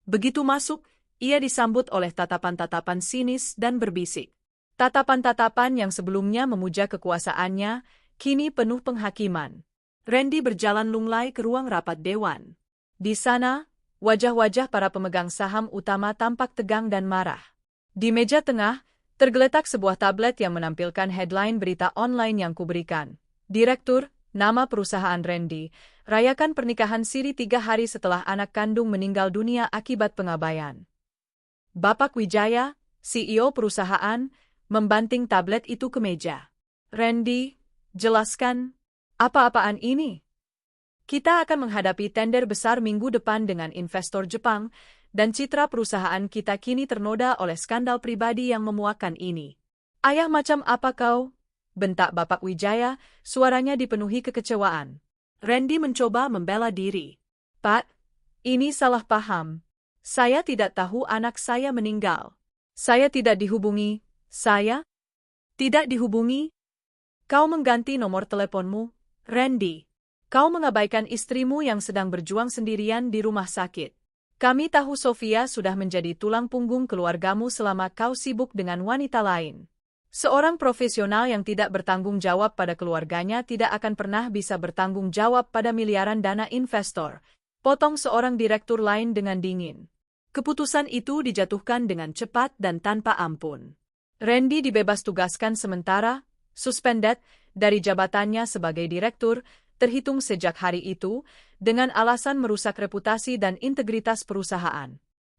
Begitu masuk, ia disambut oleh tatapan-tatapan sinis dan berbisik. Tatapan-tatapan yang sebelumnya memuja kekuasaannya, kini penuh penghakiman. Randy berjalan lunglai ke ruang rapat dewan. Di sana, wajah-wajah para pemegang saham utama tampak tegang dan marah. Di meja tengah, tergeletak sebuah tablet yang menampilkan headline berita online yang kuberikan. Direktur, nama perusahaan Randy, rayakan pernikahan siri 3 hari setelah anak kandung meninggal dunia akibat pengabaian. Bapak Wijaya, CEO perusahaan, membanting tablet itu ke meja. Randy, jelaskan, apa-apaan ini? Kita akan menghadapi tender besar minggu depan dengan investor Jepang, dan citra perusahaan kita kini ternoda oleh skandal pribadi yang memuakkan ini. Ayah macam apa kau? Bentak Bapak Wijaya, suaranya dipenuhi kekecewaan. Randy mencoba membela diri. Pak, ini salah paham. Saya tidak tahu anak saya meninggal. Saya tidak dihubungi. Saya? Tidak dihubungi? Kau mengganti nomor teleponmu, Randy. Kau mengabaikan istrimu yang sedang berjuang sendirian di rumah sakit. Kami tahu Sofia sudah menjadi tulang punggung keluargamu selama kau sibuk dengan wanita lain. Seorang profesional yang tidak bertanggung jawab pada keluarganya tidak akan pernah bisa bertanggung jawab pada miliaran dana investor. Potong seorang direktur lain dengan dingin. Keputusan itu dijatuhkan dengan cepat dan tanpa ampun. Randy dibebas tugaskan sementara, suspended, dari jabatannya sebagai direktur, terhitung sejak hari itu, dengan alasan merusak reputasi dan integritas perusahaan.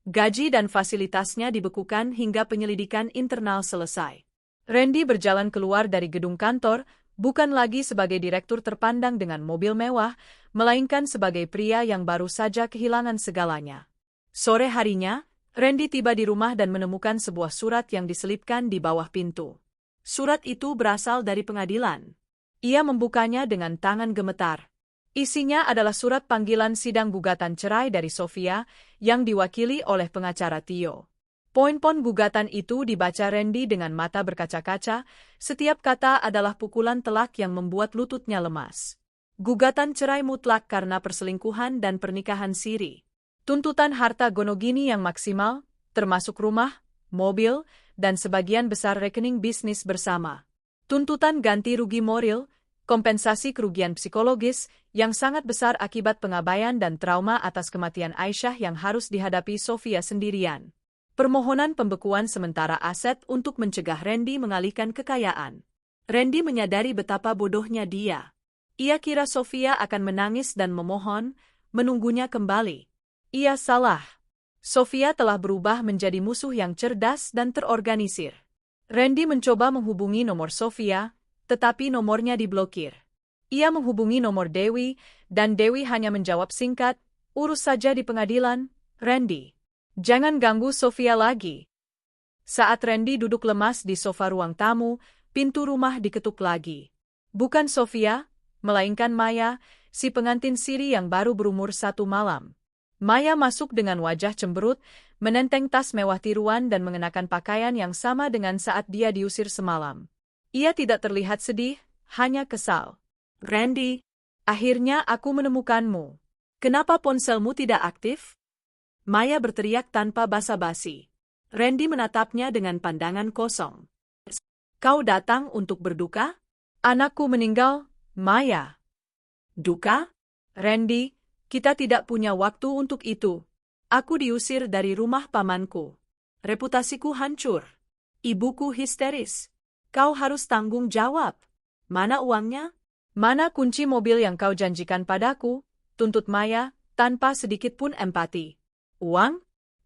Gaji dan fasilitasnya dibekukan hingga penyelidikan internal selesai. Randy berjalan keluar dari gedung kantor, bukan lagi sebagai direktur terpandang dengan mobil mewah, melainkan sebagai pria yang baru saja kehilangan segalanya. Sore harinya, Randy tiba di rumah dan menemukan sebuah surat yang diselipkan di bawah pintu. Surat itu berasal dari pengadilan. Ia membukanya dengan tangan gemetar. Isinya adalah surat panggilan sidang gugatan cerai dari Sofia yang diwakili oleh pengacara Tio. Poin-poin gugatan itu dibaca Randy dengan mata berkaca-kaca, setiap kata adalah pukulan telak yang membuat lututnya lemas. Gugatan cerai mutlak karena perselingkuhan dan pernikahan siri. Tuntutan harta gonogini yang maksimal, termasuk rumah, mobil, dan sebagian besar rekening bisnis bersama. Tuntutan ganti rugi moral, kompensasi kerugian psikologis yang sangat besar akibat pengabaian dan trauma atas kematian Aisyah yang harus dihadapi Sofia sendirian. Permohonan pembekuan sementara aset untuk mencegah Randy mengalihkan kekayaan. Randy menyadari betapa bodohnya dia. Ia kira Sofia akan menangis dan memohon, menunggunya kembali. Ia salah. Sofia telah berubah menjadi musuh yang cerdas dan terorganisir. Randy mencoba menghubungi nomor Sofia, tetapi nomornya diblokir. Ia menghubungi nomor Dewi, dan Dewi hanya menjawab singkat, urus saja di pengadilan, Randy. Jangan ganggu Sofia lagi. Saat Randy duduk lemas di sofa ruang tamu, pintu rumah diketuk lagi. Bukan Sofia, melainkan Maya, si pengantin siri yang baru berumur 1 malam. Maya masuk dengan wajah cemberut, menenteng tas mewah tiruan dan mengenakan pakaian yang sama dengan saat dia diusir semalam. Ia tidak terlihat sedih, hanya kesal. Randy, akhirnya aku menemukanmu. Kenapa ponselmu tidak aktif? Maya berteriak tanpa basa-basi. Randy menatapnya dengan pandangan kosong. Kau datang untuk berduka? Anakku meninggal, Maya. Duka? Randy, kita tidak punya waktu untuk itu. Aku diusir dari rumah pamanku. Reputasiku hancur. Ibuku histeris. Kau harus tanggung jawab. Mana uangnya? Mana kunci mobil yang kau janjikan padaku? Tuntut Maya, tanpa sedikit pun empati. Uang?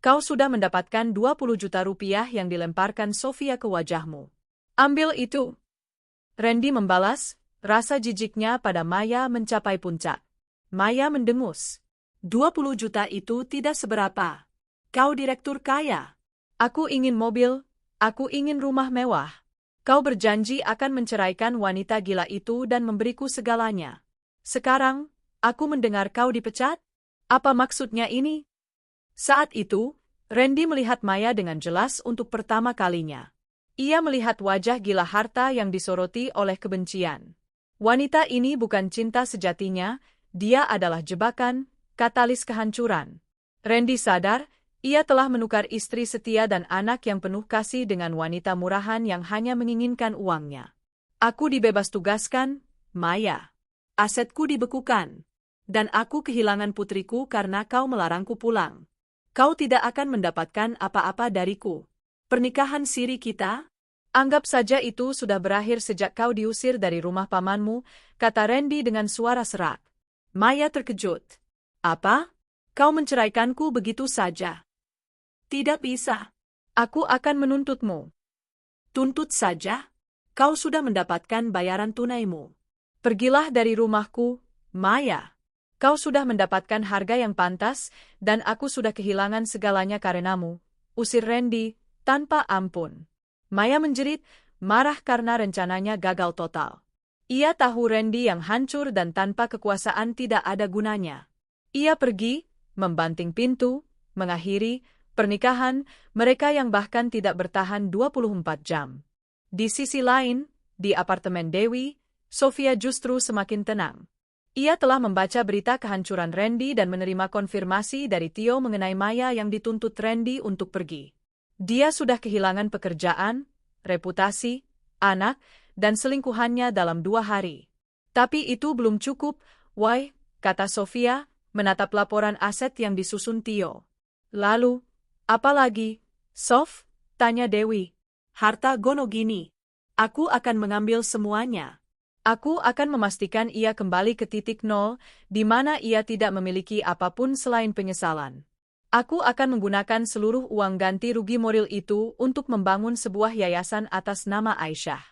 Kau sudah mendapatkan 20 juta rupiah yang dilemparkan Sofia ke wajahmu. Ambil itu. Randy membalas, rasa jijiknya pada Maya mencapai puncak. Maya mendengus. 20 juta itu tidak seberapa. Kau direktur kaya. Aku ingin mobil, aku ingin rumah mewah. Kau berjanji akan menceraikan wanita gila itu dan memberiku segalanya. Sekarang, aku mendengar kau dipecat? Apa maksudnya ini? Saat itu, Randy melihat Maya dengan jelas untuk pertama kalinya. Ia melihat wajah gila harta yang disoroti oleh kebencian. Wanita ini bukan cinta sejatinya, dia adalah jebakan, katalis kehancuran. Randy sadar, ia telah menukar istri setia dan anak yang penuh kasih dengan wanita murahan yang hanya menginginkan uangnya. Aku dibebas tugaskan, Maya. Asetku dibekukan. Dan aku kehilangan putriku karena kau melarangku pulang. Kau tidak akan mendapatkan apa-apa dariku. Pernikahan siri kita? Anggap saja itu sudah berakhir sejak kau diusir dari rumah pamanmu, kata Randy dengan suara serak. Maya terkejut. Apa? Kau menceraikanku begitu saja? Tidak bisa. Aku akan menuntutmu. Tuntut saja? Kau sudah mendapatkan bayaran tunaimu. Pergilah dari rumahku, Maya. Kau sudah mendapatkan harga yang pantas, dan aku sudah kehilangan segalanya karenamu. Usir Randy, tanpa ampun. Maya menjerit, marah karena rencananya gagal total. Ia tahu Randy yang hancur dan tanpa kekuasaan tidak ada gunanya. Ia pergi, membanting pintu, mengakhiri pernikahan mereka yang bahkan tidak bertahan 24 jam. Di sisi lain, di apartemen Dewi, Sofia justru semakin tenang. Ia telah membaca berita kehancuran Randy dan menerima konfirmasi dari Tio mengenai Maya yang dituntut Randy untuk pergi. Dia sudah kehilangan pekerjaan, reputasi, anak, dan selingkuhannya dalam 2 hari. Tapi itu belum cukup, why, kata Sofia, menatap laporan aset yang disusun Tio. Lalu, apa lagi, Sof? Tanya Dewi. Harta Gonogini. Aku akan mengambil semuanya. Aku akan memastikan ia kembali ke titik nol, di mana ia tidak memiliki apapun selain penyesalan. Aku akan menggunakan seluruh uang ganti rugi moral itu untuk membangun sebuah yayasan atas nama Aisyah.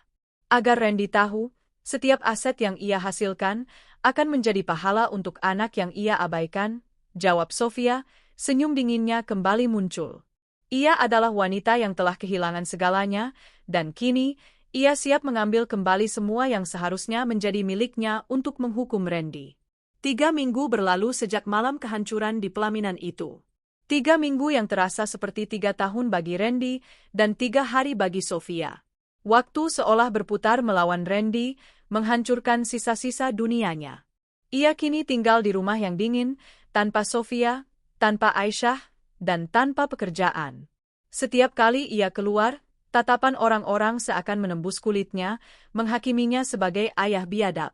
Agar Randy tahu, setiap aset yang ia hasilkan akan menjadi pahala untuk anak yang ia abaikan, jawab Sofia, senyum dinginnya kembali muncul. Ia adalah wanita yang telah kehilangan segalanya, dan kini, ia siap mengambil kembali semua yang seharusnya menjadi miliknya untuk menghukum Randy. 3 minggu berlalu sejak malam kehancuran di pelaminan itu. 3 minggu yang terasa seperti 3 tahun bagi Randy, dan 3 hari bagi Sofia. Waktu seolah berputar melawan Randy, menghancurkan sisa-sisa dunianya. Ia kini tinggal di rumah yang dingin, tanpa Sofia, tanpa Aisyah, dan tanpa pekerjaan. Setiap kali ia keluar, tatapan orang-orang seakan menembus kulitnya, menghakiminya sebagai ayah biadab.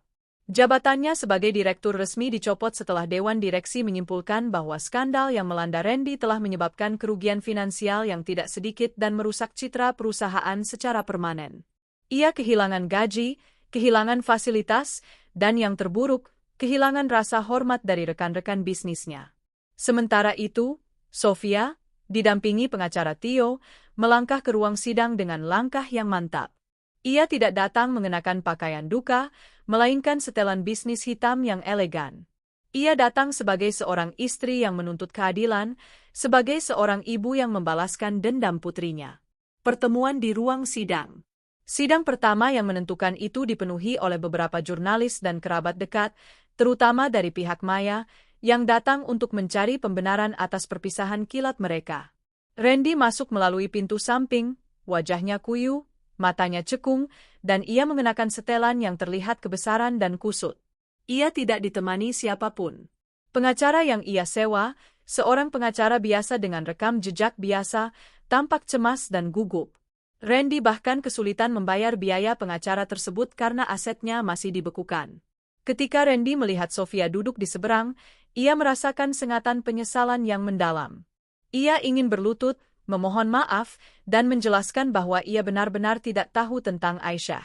Jabatannya sebagai direktur resmi dicopot setelah Dewan Direksi menyimpulkan bahwa skandal yang melanda Randy telah menyebabkan kerugian finansial yang tidak sedikit dan merusak citra perusahaan secara permanen. Ia kehilangan gaji, kehilangan fasilitas, dan yang terburuk, kehilangan rasa hormat dari rekan-rekan bisnisnya. Sementara itu, Sofia, didampingi pengacara Tio, melangkah ke ruang sidang dengan langkah yang mantap. Ia tidak datang mengenakan pakaian duka, melainkan setelan bisnis hitam yang elegan. Ia datang sebagai seorang istri yang menuntut keadilan, sebagai seorang ibu yang membalaskan dendam putrinya. Pertemuan di ruang sidang. Sidang pertama yang menentukan itu dipenuhi oleh beberapa jurnalis dan kerabat dekat, terutama dari pihak Maya, yang datang untuk mencari pembenaran atas perpisahan kilat mereka. Randy masuk melalui pintu samping, wajahnya kuyu, matanya cekung, dan ia mengenakan setelan yang terlihat kebesaran dan kusut. Ia tidak ditemani siapapun. Pengacara yang ia sewa, seorang pengacara biasa dengan rekam jejak biasa, tampak cemas dan gugup. Randy bahkan kesulitan membayar biaya pengacara tersebut karena asetnya masih dibekukan. Ketika Randy melihat Sofia duduk di seberang, ia merasakan sengatan penyesalan yang mendalam. Ia ingin berlutut, memohon maaf, dan menjelaskan bahwa ia benar-benar tidak tahu tentang Aisyah.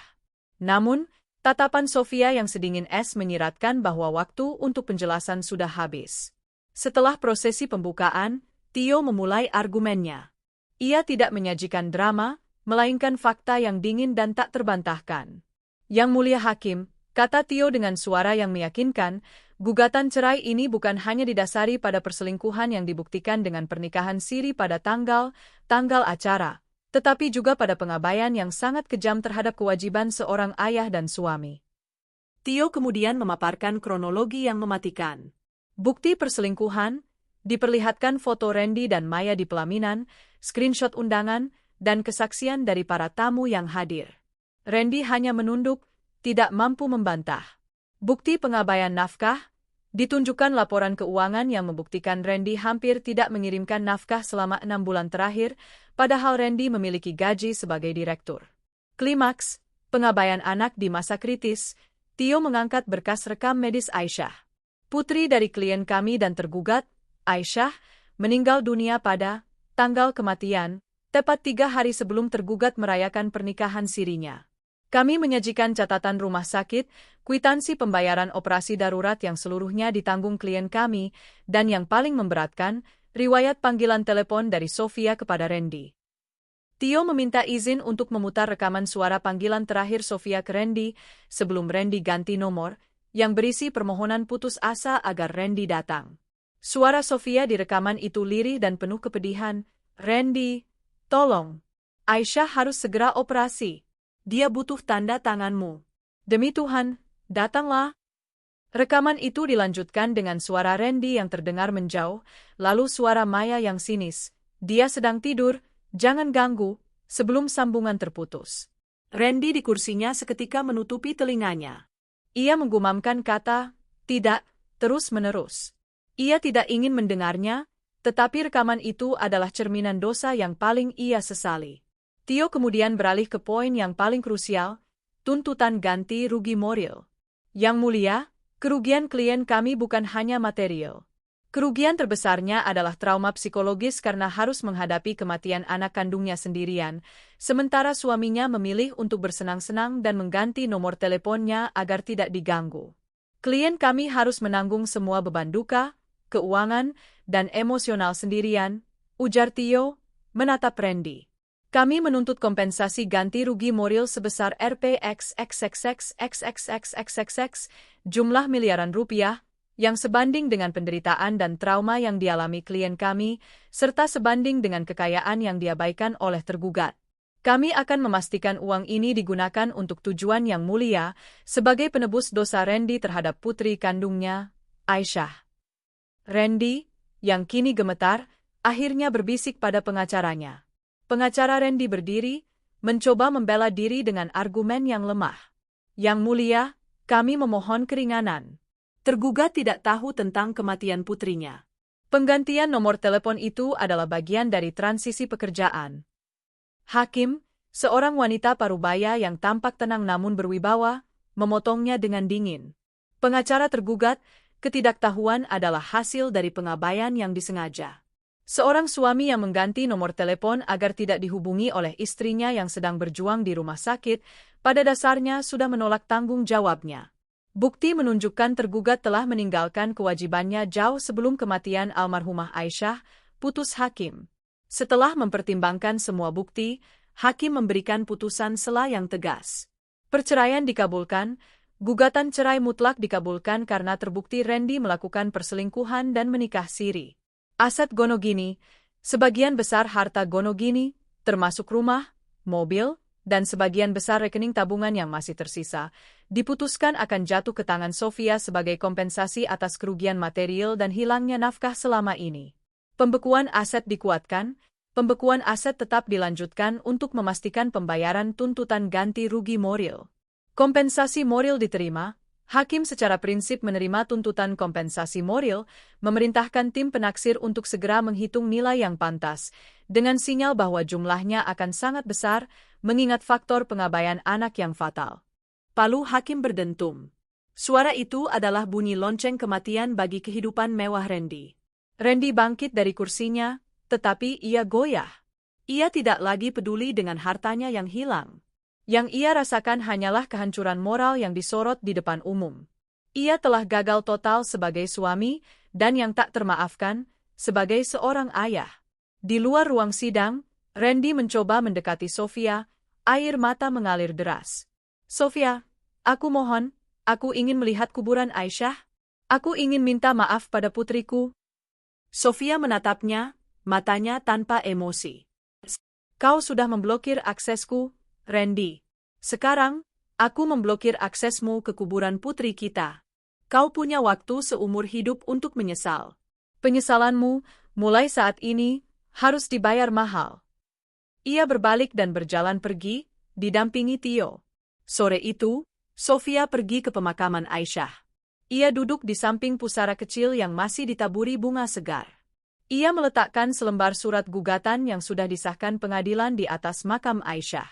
Namun, tatapan Sofia yang sedingin es menyiratkan bahwa waktu untuk penjelasan sudah habis. Setelah prosesi pembukaan, Tio memulai argumennya. Ia tidak menyajikan drama, melainkan fakta yang dingin dan tak terbantahkan. Yang mulia hakim, kata Tio dengan suara yang meyakinkan, gugatan cerai ini bukan hanya didasari pada perselingkuhan yang dibuktikan dengan pernikahan siri pada tanggal acara, tetapi juga pada pengabaian yang sangat kejam terhadap kewajiban seorang ayah dan suami. Tio kemudian memaparkan kronologi yang mematikan. Bukti perselingkuhan, diperlihatkan foto Randy dan Maya di pelaminan, screenshot undangan, dan kesaksian dari para tamu yang hadir. Randy hanya menunduk, tidak mampu membantah. Bukti pengabaian nafkah, ditunjukkan laporan keuangan yang membuktikan Randy hampir tidak mengirimkan nafkah selama 6 bulan terakhir, padahal Randy memiliki gaji sebagai direktur. Klimaks, pengabaian anak di masa kritis, Tio mengangkat berkas rekam medis Aisyah. Putri dari klien kami dan tergugat, Aisyah, meninggal dunia pada tanggal kematian, tepat 3 hari sebelum tergugat merayakan pernikahan sirinya. Kami menyajikan catatan rumah sakit, kwitansi pembayaran operasi darurat yang seluruhnya ditanggung klien kami, dan yang paling memberatkan, riwayat panggilan telepon dari Sofia kepada Randy. Tio meminta izin untuk memutar rekaman suara panggilan terakhir Sofia ke Randy sebelum Randy ganti nomor, yang berisi permohonan putus asa agar Randy datang. Suara Sofia di rekaman itu lirih dan penuh kepedihan. Randy, tolong. Aisyah harus segera operasi. Dia butuh tanda tanganmu. Demi Tuhan, datanglah. Rekaman itu dilanjutkan dengan suara Randy yang terdengar menjauh, lalu suara Maya yang sinis. Dia sedang tidur, jangan ganggu, sebelum sambungan terputus. Randy di kursinya seketika menutupi telinganya. Ia menggumamkan kata, tidak, terus-menerus. Ia tidak ingin mendengarnya, tetapi rekaman itu adalah cerminan dosa yang paling ia sesali. Tio kemudian beralih ke poin yang paling krusial, tuntutan ganti rugi moral. Yang mulia, kerugian klien kami bukan hanya material. Kerugian terbesarnya adalah trauma psikologis karena harus menghadapi kematian anak kandungnya sendirian, sementara suaminya memilih untuk bersenang-senang dan mengganti nomor teleponnya agar tidak diganggu. Klien kami harus menanggung semua beban duka, keuangan, dan emosional sendirian, ujar Tio, menatap Randy. Kami menuntut kompensasi ganti rugi moral sebesar Rp/XXXXXXXXX, jumlah miliaran rupiah, yang sebanding dengan penderitaan dan trauma yang dialami klien kami, serta sebanding dengan kekayaan yang diabaikan oleh tergugat. Kami akan memastikan uang ini digunakan untuk tujuan yang mulia, sebagai penebus dosa Randy terhadap putri kandungnya, Aisyah. Randy, yang kini gemetar, akhirnya berbisik pada pengacaranya. Pengacara Randy berdiri, mencoba membela diri dengan argumen yang lemah. Yang mulia, kami memohon keringanan. Tergugat tidak tahu tentang kematian putrinya. Penggantian nomor telepon itu adalah bagian dari transisi pekerjaan. Hakim, seorang wanita parubaya yang tampak tenang namun berwibawa, memotongnya dengan dingin. Pengacara tergugat, ketidaktahuan adalah hasil dari pengabaian yang disengaja. Seorang suami yang mengganti nomor telepon agar tidak dihubungi oleh istrinya yang sedang berjuang di rumah sakit, pada dasarnya sudah menolak tanggung jawabnya. Bukti menunjukkan tergugat telah meninggalkan kewajibannya jauh sebelum kematian almarhumah Aisyah, putus hakim. Setelah mempertimbangkan semua bukti, hakim memberikan putusan sela yang tegas. Perceraian dikabulkan, gugatan cerai mutlak dikabulkan karena terbukti Randy melakukan perselingkuhan dan menikah siri. Aset Gonogini, sebagian besar harta Gonogini, termasuk rumah, mobil, dan sebagian besar rekening tabungan yang masih tersisa, diputuskan akan jatuh ke tangan Sofia sebagai kompensasi atas kerugian material dan hilangnya nafkah selama ini. Pembekuan aset dikuatkan, pembekuan aset tetap dilanjutkan untuk memastikan pembayaran tuntutan ganti rugi moral. Kompensasi moral diterima. Hakim secara prinsip menerima tuntutan kompensasi moral, memerintahkan tim penaksir untuk segera menghitung nilai yang pantas, dengan sinyal bahwa jumlahnya akan sangat besar, mengingat faktor pengabaian anak yang fatal. Palu hakim berdentum. Suara itu adalah bunyi lonceng kematian bagi kehidupan mewah Randy. Randy bangkit dari kursinya, tetapi ia goyah. Ia tidak lagi peduli dengan hartanya yang hilang. Yang ia rasakan hanyalah kehancuran moral yang disorot di depan umum. Ia telah gagal total sebagai suami, dan yang tak termaafkan, sebagai seorang ayah. Di luar ruang sidang, Randy mencoba mendekati Sofia, air mata mengalir deras. Sofia, aku mohon, aku ingin melihat kuburan Aisyah. Aku ingin minta maaf pada putriku. Sofia menatapnya, matanya tanpa emosi. Kau sudah memblokir aksesku, Randy. Sekarang, aku memblokir aksesmu ke kuburan putri kita. Kau punya waktu seumur hidup untuk menyesal. Penyesalanmu, mulai saat ini, harus dibayar mahal. Ia berbalik dan berjalan pergi, didampingi Tio. Sore itu, Sofia pergi ke pemakaman Aisyah. Ia duduk di samping pusara kecil yang masih ditaburi bunga segar. Ia meletakkan selembar surat gugatan yang sudah disahkan pengadilan di atas makam Aisyah.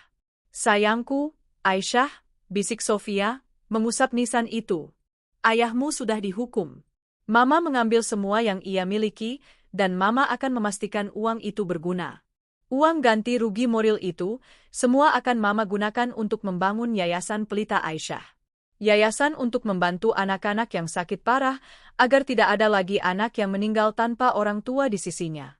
Sayangku, Aisyah, bisik Sofia, mengusap nisan itu. Ayahmu sudah dihukum. Mama mengambil semua yang ia miliki, dan Mama akan memastikan uang itu berguna. Uang ganti rugi moral itu, semua akan Mama gunakan untuk membangun Yayasan Pelita Aisyah. Yayasan untuk membantu anak-anak yang sakit parah, agar tidak ada lagi anak yang meninggal tanpa orang tua di sisinya.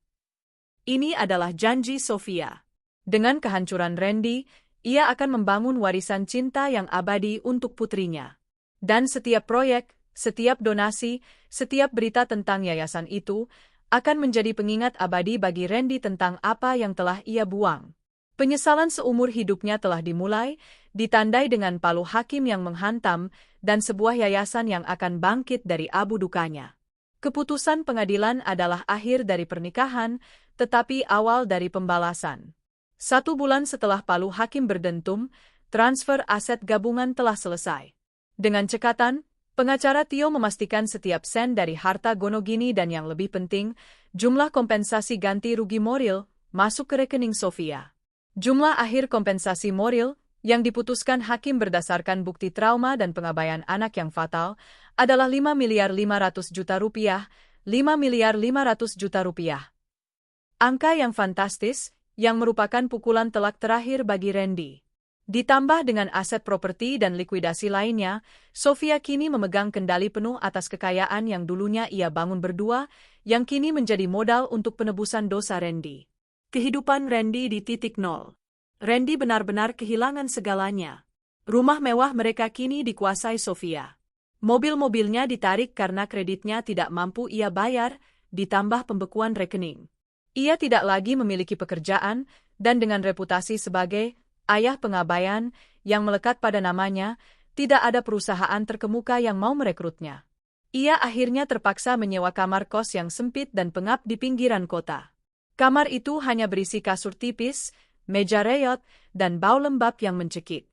Ini adalah janji Sofia. Dengan kehancuran Randy, ia akan membangun warisan cinta yang abadi untuk putrinya. Dan setiap proyek, setiap donasi, setiap berita tentang yayasan itu, akan menjadi pengingat abadi bagi Randy tentang apa yang telah ia buang. Penyesalan seumur hidupnya telah dimulai, ditandai dengan palu hakim yang menghantam, dan sebuah yayasan yang akan bangkit dari abu dukanya. Keputusan pengadilan adalah akhir dari pernikahan, tetapi awal dari pembalasan. 1 bulan setelah palu hakim berdentum, transfer aset gabungan telah selesai. Dengan cekatan, pengacara Tio memastikan setiap sen dari harta Gonogini dan yang lebih penting, jumlah kompensasi ganti rugi moral, masuk ke rekening Sofia. Jumlah akhir kompensasi moral, yang diputuskan hakim berdasarkan bukti trauma dan pengabaian anak yang fatal, adalah 5.500.000.000 rupiah, 5.500.000.000 rupiah. Angka yang fantastis, yang merupakan pukulan telak terakhir bagi Randy. Ditambah dengan aset properti dan likuidasi lainnya, Sofia kini memegang kendali penuh atas kekayaan yang dulunya ia bangun berdua, yang kini menjadi modal untuk penebusan dosa Randy. Kehidupan Randy di titik nol. Randy benar-benar kehilangan segalanya. Rumah mewah mereka kini dikuasai Sofia. Mobil-mobilnya ditarik karena kreditnya tidak mampu ia bayar, ditambah pembekuan rekening. Ia tidak lagi memiliki pekerjaan, dan dengan reputasi sebagai ayah pengabaian yang melekat pada namanya, tidak ada perusahaan terkemuka yang mau merekrutnya. Ia akhirnya terpaksa menyewa kamar kos yang sempit dan pengap di pinggiran kota. Kamar itu hanya berisi kasur tipis, meja reyot, dan bau lembab yang mencekik.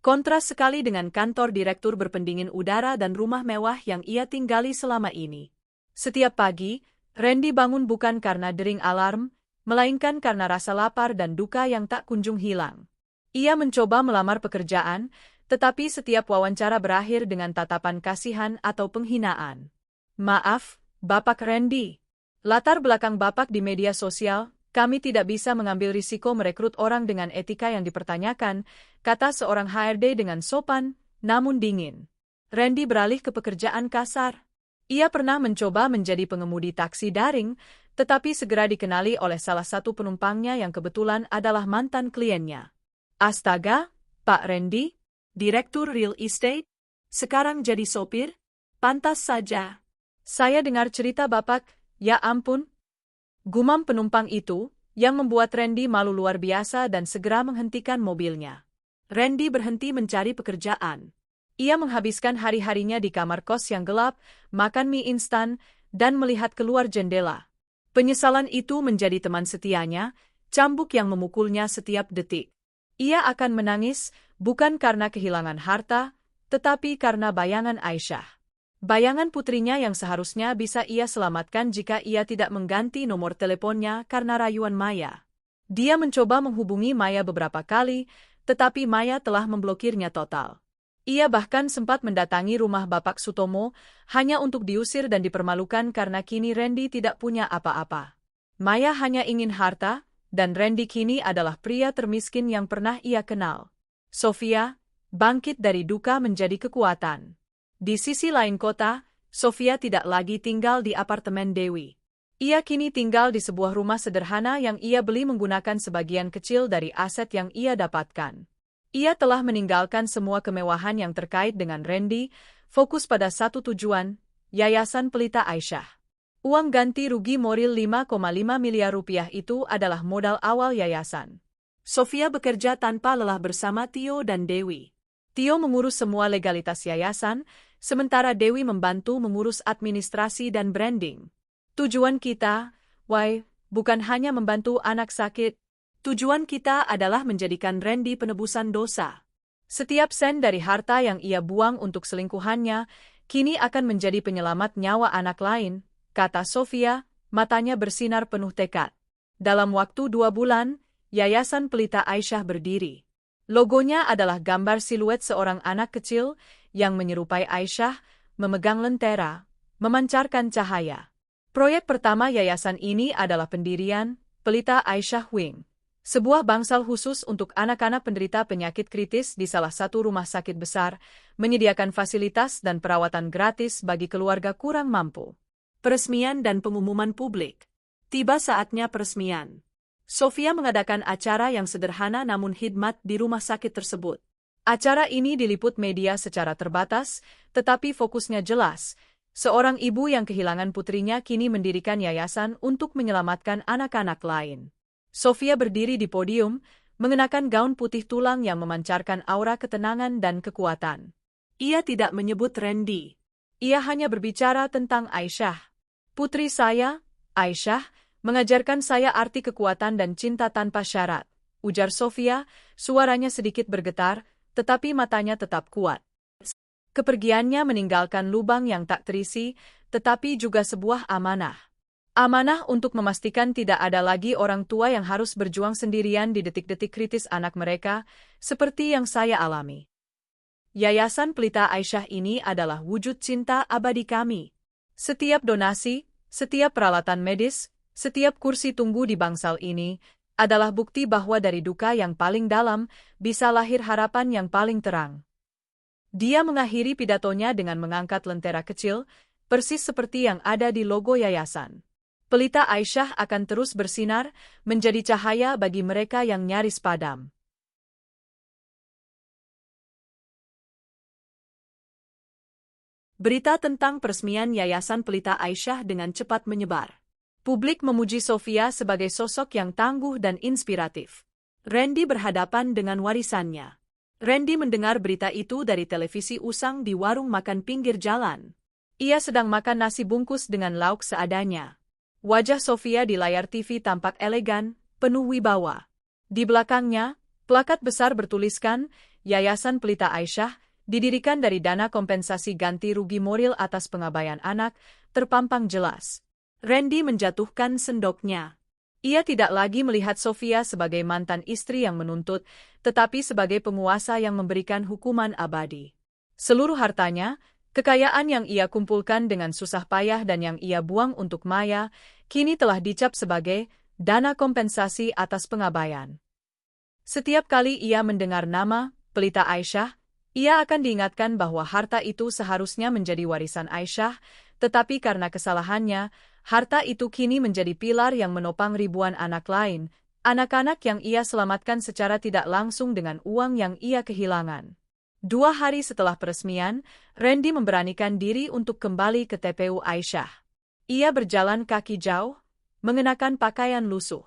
Kontras sekali dengan kantor direktur berpendingin udara dan rumah mewah yang ia tinggali selama ini. Setiap pagi, Randy bangun bukan karena dering alarm, melainkan karena rasa lapar dan duka yang tak kunjung hilang. Ia mencoba melamar pekerjaan, tetapi setiap wawancara berakhir dengan tatapan kasihan atau penghinaan. Maaf, Bapak Randy. Latar belakang Bapak di media sosial, kami tidak bisa mengambil risiko merekrut orang dengan etika yang dipertanyakan, kata seorang HRD dengan sopan, namun dingin. Randy beralih ke pekerjaan kasar. Ia pernah mencoba menjadi pengemudi taksi daring, tetapi segera dikenali oleh salah satu penumpangnya yang kebetulan adalah mantan kliennya. Astaga, Pak Randy, Direktur Real Estate, sekarang jadi sopir? Pantas saja. Saya dengar cerita Bapak. Ya ampun. Gumam penumpang itu, yang membuat Randy malu luar biasa dan segera menghentikan mobilnya. Randy berhenti mencari pekerjaan. Ia menghabiskan hari-harinya di kamar kos yang gelap, makan mie instan, dan melihat keluar jendela. Penyesalan itu menjadi teman setianya, cambuk yang memukulnya setiap detik. Ia akan menangis, bukan karena kehilangan harta, tetapi karena bayangan Aisyah. Bayangan putrinya yang seharusnya bisa ia selamatkan jika ia tidak mengganti nomor teleponnya karena rayuan Maya. Dia mencoba menghubungi Maya beberapa kali, tetapi Maya telah memblokirnya total. Ia bahkan sempat mendatangi rumah Bapak Sutomo, hanya untuk diusir dan dipermalukan karena kini Randy tidak punya apa-apa. Maya hanya ingin harta, dan Randy kini adalah pria termiskin yang pernah ia kenal. Sofia, bangkit dari duka menjadi kekuatan. Di sisi lain kota, Sofia tidak lagi tinggal di apartemen Dewi. Ia kini tinggal di sebuah rumah sederhana yang ia beli menggunakan sebagian kecil dari aset yang ia dapatkan. Ia telah meninggalkan semua kemewahan yang terkait dengan Randy, fokus pada satu tujuan, Yayasan Pelita Aisyah. Uang ganti rugi moral 5,5 miliar rupiah itu adalah modal awal yayasan. Sofia bekerja tanpa lelah bersama Tio dan Dewi. Tio mengurus semua legalitas yayasan, sementara Dewi membantu mengurus administrasi dan branding. Tujuan kita, bukan hanya membantu anak sakit. Tujuan kita adalah menjadikan Randy penebusan dosa. Setiap sen dari harta yang ia buang untuk selingkuhannya, kini akan menjadi penyelamat nyawa anak lain, kata Sofia, matanya bersinar penuh tekad. Dalam waktu 2 bulan, Yayasan Pelita Aisyah berdiri. Logonya adalah gambar siluet seorang anak kecil yang menyerupai Aisyah, memegang lentera, memancarkan cahaya. Proyek pertama yayasan ini adalah pendirian Pelita Aisyah Wing, sebuah bangsal khusus untuk anak-anak penderita penyakit kritis di salah satu rumah sakit besar, menyediakan fasilitas dan perawatan gratis bagi keluarga kurang mampu. Peresmian dan pengumuman publik. Tiba saatnya peresmian. Sofia mengadakan acara yang sederhana namun hikmat di rumah sakit tersebut. Acara ini diliput media secara terbatas, tetapi fokusnya jelas. Seorang ibu yang kehilangan putrinya kini mendirikan yayasan untuk menyelamatkan anak-anak lain. Sofia berdiri di podium, mengenakan gaun putih tulang yang memancarkan aura ketenangan dan kekuatan. Ia tidak menyebut Randy. Ia hanya berbicara tentang Aisyah. Putri saya, Aisyah, mengajarkan saya arti kekuatan dan cinta tanpa syarat, ujar Sofia, suaranya sedikit bergetar, tetapi matanya tetap kuat. Kepergiannya meninggalkan lubang yang tak terisi, tetapi juga sebuah amanah. Amanah untuk memastikan tidak ada lagi orang tua yang harus berjuang sendirian di detik-detik kritis anak mereka, seperti yang saya alami. Yayasan Pelita Aisyah ini adalah wujud cinta abadi kami. Setiap donasi, setiap peralatan medis, setiap kursi tunggu di bangsal ini, adalah bukti bahwa dari duka yang paling dalam, bisa lahir harapan yang paling terang. Dia mengakhiri pidatonya dengan mengangkat lentera kecil, persis seperti yang ada di logo yayasan. Pelita Aisyah akan terus bersinar, menjadi cahaya bagi mereka yang nyaris padam. Berita tentang peresmian Yayasan Pelita Aisyah dengan cepat menyebar. Publik memuji Sofia sebagai sosok yang tangguh dan inspiratif. Randy berhadapan dengan warisannya. Randy mendengar berita itu dari televisi usang di warung makan pinggir jalan. Ia sedang makan nasi bungkus dengan lauk seadanya. Wajah Sofia di layar TV tampak elegan, penuh wibawa. Di belakangnya, plakat besar bertuliskan, Yayasan Pelita Aisyah, didirikan dari dana kompensasi ganti rugi moral atas pengabaian anak, terpampang jelas. Randy menjatuhkan sendoknya. Ia tidak lagi melihat Sofia sebagai mantan istri yang menuntut, tetapi sebagai penguasa yang memberikan hukuman abadi. Seluruh hartanya, kekayaan yang ia kumpulkan dengan susah payah dan yang ia buang untuk maya, kini telah dicap sebagai dana kompensasi atas pengabaian. Setiap kali ia mendengar nama Pelita Aisyah, ia akan diingatkan bahwa harta itu seharusnya menjadi warisan Aisyah, tetapi karena kesalahannya, harta itu kini menjadi pilar yang menopang ribuan anak lain, anak-anak yang ia selamatkan secara tidak langsung dengan uang yang ia kehilangan. 2 hari setelah peresmian, Randy memberanikan diri untuk kembali ke TPU Aisyah. Ia berjalan kaki jauh, mengenakan pakaian lusuh.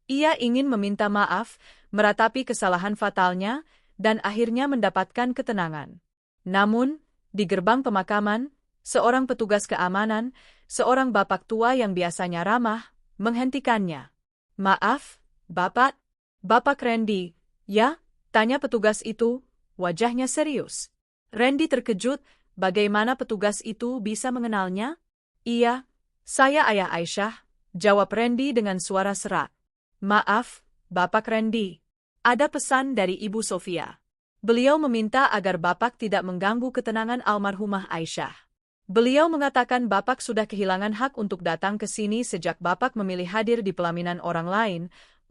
Ia ingin meminta maaf, meratapi kesalahan fatalnya, dan akhirnya mendapatkan ketenangan. Namun, di gerbang pemakaman, seorang petugas keamanan, seorang bapak tua yang biasanya ramah, menghentikannya. "Maaf, Bapak? Bapak Randy, ya?" tanya petugas itu, wajahnya serius. Randy terkejut, bagaimana petugas itu bisa mengenalnya? "Iya, saya ayah Aisyah," jawab Randy dengan suara serak. "Maaf, Bapak Randy. Ada pesan dari Ibu Sofia. Beliau meminta agar Bapak tidak mengganggu ketenangan almarhumah Aisyah. Beliau mengatakan Bapak sudah kehilangan hak untuk datang ke sini sejak Bapak memilih hadir di pelaminan orang lain,"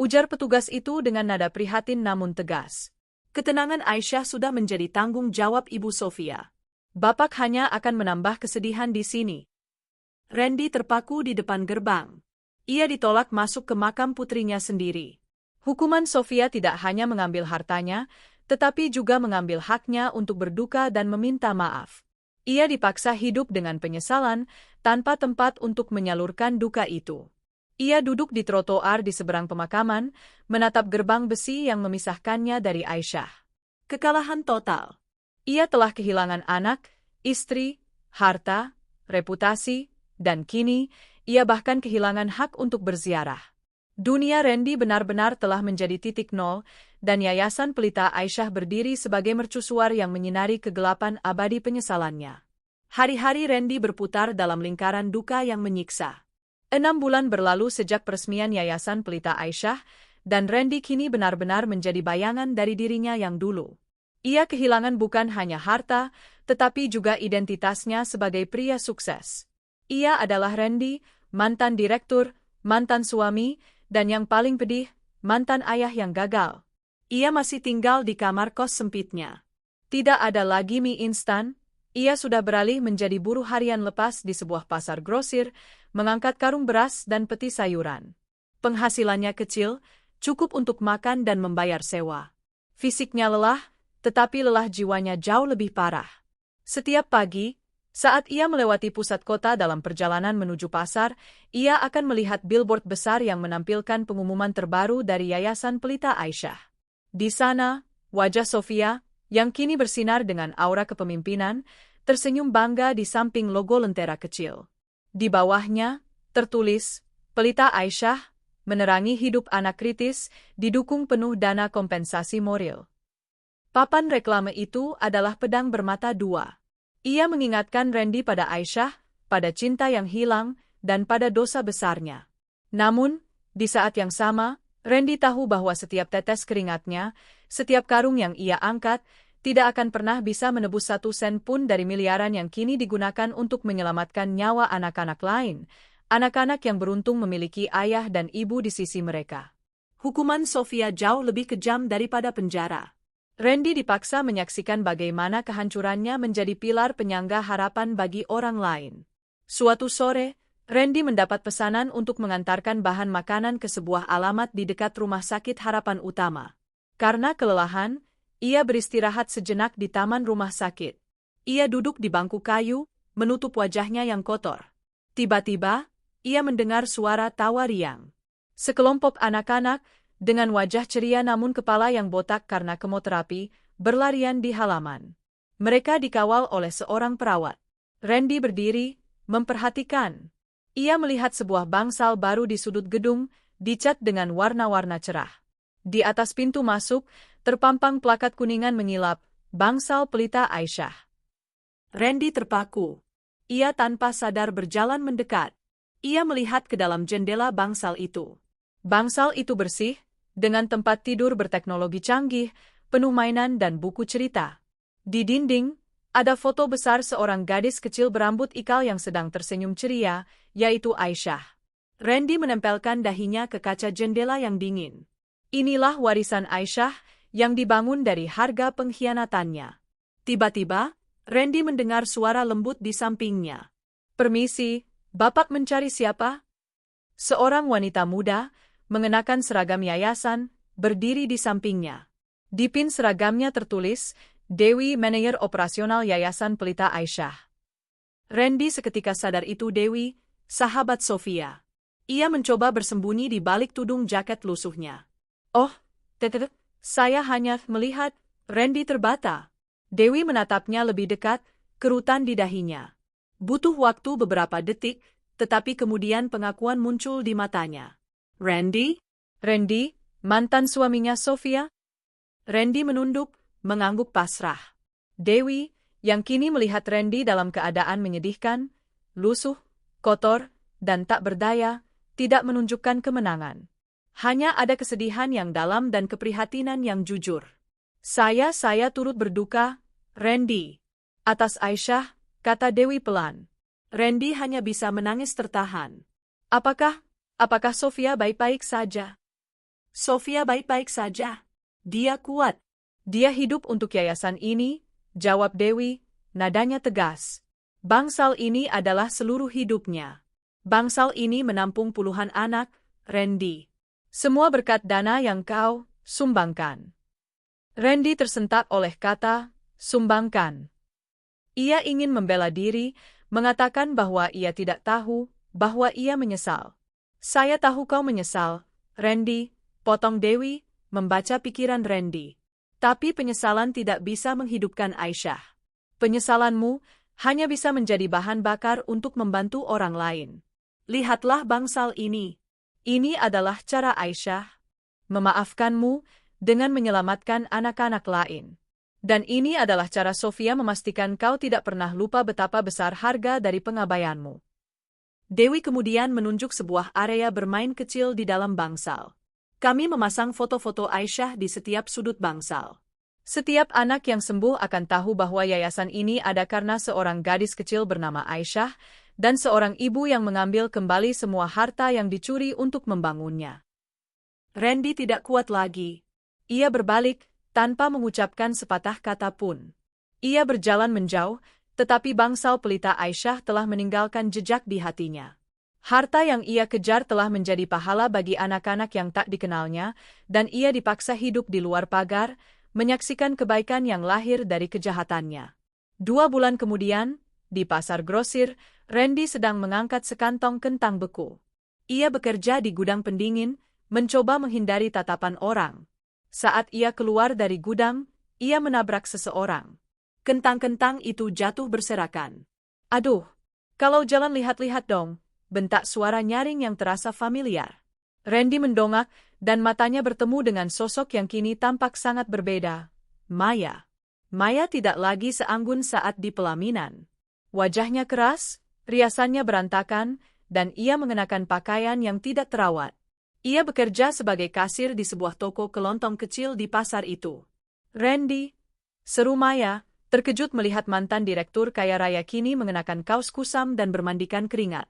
ujar petugas itu dengan nada prihatin namun tegas. "Ketenangan Aisyah sudah menjadi tanggung jawab Ibu Sofia. Bapak hanya akan menambah kesedihan di sini." Randy terpaku di depan gerbang. Ia ditolak masuk ke makam putrinya sendiri. Hukuman Sofia tidak hanya mengambil hartanya, tetapi juga mengambil haknya untuk berduka dan meminta maaf. Ia dipaksa hidup dengan penyesalan, tanpa tempat untuk menyalurkan duka itu. Ia duduk di trotoar di seberang pemakaman, menatap gerbang besi yang memisahkannya dari Aisyah. Kekalahan total. Ia telah kehilangan anak, istri, harta, reputasi, dan kini, ia bahkan kehilangan hak untuk berziarah. Dunia Randy benar-benar telah menjadi titik nol, dan Yayasan Pelita Aisyah berdiri sebagai mercusuar yang menyinari kegelapan abadi penyesalannya. Hari-hari Randy berputar dalam lingkaran duka yang menyiksa. 6 bulan berlalu sejak peresmian Yayasan Pelita Aisyah, dan Randy kini benar-benar menjadi bayangan dari dirinya yang dulu. Ia kehilangan bukan hanya harta, tetapi juga identitasnya sebagai pria sukses. Ia adalah Randy, mantan direktur, mantan suami, dan yang paling pedih, mantan ayah yang gagal. Ia masih tinggal di kamar kos sempitnya. Tidak ada lagi mie instan, ia sudah beralih menjadi buruh harian lepas di sebuah pasar grosir, mengangkat karung beras dan peti sayuran. Penghasilannya kecil, cukup untuk makan dan membayar sewa. Fisiknya lelah, tetapi lelah jiwanya jauh lebih parah. Setiap pagi, saat ia melewati pusat kota dalam perjalanan menuju pasar, ia akan melihat billboard besar yang menampilkan pengumuman terbaru dari Yayasan Pelita Aisyah. Di sana, wajah Sofia, yang kini bersinar dengan aura kepemimpinan, tersenyum bangga di samping logo lentera kecil. Di bawahnya, tertulis, Pelita Aisyah, menerangi hidup anak kritis, didukung penuh dana kompensasi moral. Papan reklame itu adalah pedang bermata dua. Ia mengingatkan Randy pada Aisyah, pada cinta yang hilang, dan pada dosa besarnya. Namun, di saat yang sama, Randy tahu bahwa setiap tetes keringatnya, setiap karung yang ia angkat, tidak akan pernah bisa menebus 1 sen pun dari miliaran yang kini digunakan untuk menyelamatkan nyawa anak-anak lain, anak-anak yang beruntung memiliki ayah dan ibu di sisi mereka. Hukuman Sofia jauh lebih kejam daripada penjara. Randy dipaksa menyaksikan bagaimana kehancurannya menjadi pilar penyangga harapan bagi orang lain. Suatu sore, Randy mendapat pesanan untuk mengantarkan bahan makanan ke sebuah alamat di dekat rumah sakit Harapan Utama. Karena kelelahan, ia beristirahat sejenak di taman rumah sakit. Ia duduk di bangku kayu, menutup wajahnya yang kotor. Tiba-tiba, ia mendengar suara tawa riang. Sekelompok anak-anak, dengan wajah ceria namun kepala yang botak karena kemoterapi, berlarian di halaman. Mereka dikawal oleh seorang perawat. Randy berdiri, memperhatikan. Ia melihat sebuah bangsal baru di sudut gedung, dicat dengan warna-warna cerah. Di atas pintu masuk, terpampang plakat kuningan mengilap, Bangsal Pelita Aisyah. Randy terpaku. Ia tanpa sadar berjalan mendekat. Ia melihat ke dalam jendela bangsal itu. Bangsal itu bersih, dengan tempat tidur berteknologi canggih, penuh mainan dan buku cerita. Di dinding, ada foto besar seorang gadis kecil berambut ikal yang sedang tersenyum ceria, yaitu Aisyah. Randy menempelkan dahinya ke kaca jendela yang dingin. Inilah warisan Aisyah, yang dibangun dari harga pengkhianatannya. Tiba-tiba, Randy mendengar suara lembut di sampingnya. "Permisi, Bapak mencari siapa?" Seorang wanita muda, mengenakan seragam yayasan, berdiri di sampingnya. Di pin seragamnya tertulis, Dewi, manajer operasional Yayasan Pelita Aisyah. Randy seketika sadar itu Dewi, sahabat Sofia. Ia mencoba bersembunyi di balik tudung jaket lusuhnya. "Oh, saya hanya melihat," Randy terbata. Dewi menatapnya lebih dekat, kerutan di dahinya. Butuh waktu beberapa detik, tetapi kemudian pengakuan muncul di matanya. "Randy? Randy, mantan suaminya Sofia?" Randy menunduk, mengangguk pasrah. Dewi, yang kini melihat Randy dalam keadaan menyedihkan, lusuh, kotor, dan tak berdaya, tidak menunjukkan kemenangan. Hanya ada kesedihan yang dalam dan keprihatinan yang jujur. Saya turut berduka, Randy. Atas Aisyah," kata Dewi pelan. Randy hanya bisa menangis tertahan. Apakah Sofia baik-baik saja?" "Sofia baik-baik saja. Dia kuat. Dia hidup untuk yayasan ini," jawab Dewi, nadanya tegas. "Bangsal ini adalah seluruh hidupnya. Bangsal ini menampung puluhan anak, Randy. Semua berkat dana yang kau sumbangkan. Randy tersentak oleh kata sumbangkan. Ia ingin membela diri, mengatakan bahwa ia tidak tahu, bahwa ia menyesal. Saya tahu kau menyesal, Randy, potong Dewi, membaca pikiran Randy. Tapi penyesalan tidak bisa menghidupkan Aisyah. Penyesalanmu hanya bisa menjadi bahan bakar untuk membantu orang lain. Lihatlah bangsal ini. Ini adalah cara Aisyah memaafkanmu dengan menyelamatkan anak-anak lain. Dan ini adalah cara Sofia memastikan kau tidak pernah lupa betapa besar harga dari pengabaianmu. Dewi kemudian menunjuk sebuah area bermain kecil di dalam bangsal. Kami memasang foto-foto Aisyah di setiap sudut bangsal. Setiap anak yang sembuh akan tahu bahwa yayasan ini ada karena seorang gadis kecil bernama Aisyah dan seorang ibu yang mengambil kembali semua harta yang dicuri untuk membangunnya. Randy tidak kuat lagi. Ia berbalik tanpa mengucapkan sepatah kata pun. Ia berjalan menjauh, tetapi bangsal pelita Aisyah telah meninggalkan jejak di hatinya. Harta yang ia kejar telah menjadi pahala bagi anak-anak yang tak dikenalnya, dan ia dipaksa hidup di luar pagar, menyaksikan kebaikan yang lahir dari kejahatannya. 2 bulan kemudian, di pasar grosir, Randy sedang mengangkat sekantong kentang beku. Ia bekerja di gudang pendingin, mencoba menghindari tatapan orang. Saat ia keluar dari gudang, ia menabrak seseorang. Kentang-kentang itu jatuh berserakan. Aduh, kalau jalan lihat-lihat dong, bentak suara nyaring yang terasa familiar. Randy mendongak, dan matanya bertemu dengan sosok yang kini tampak sangat berbeda. Maya. Maya tidak lagi seanggun saat di pelaminan. Wajahnya keras, riasannya berantakan, dan ia mengenakan pakaian yang tidak terawat. Ia bekerja sebagai kasir di sebuah toko kelontong kecil di pasar itu. Randy, seru Maya, terkejut melihat mantan direktur kaya raya kini mengenakan kaos kusam dan bermandikan keringat.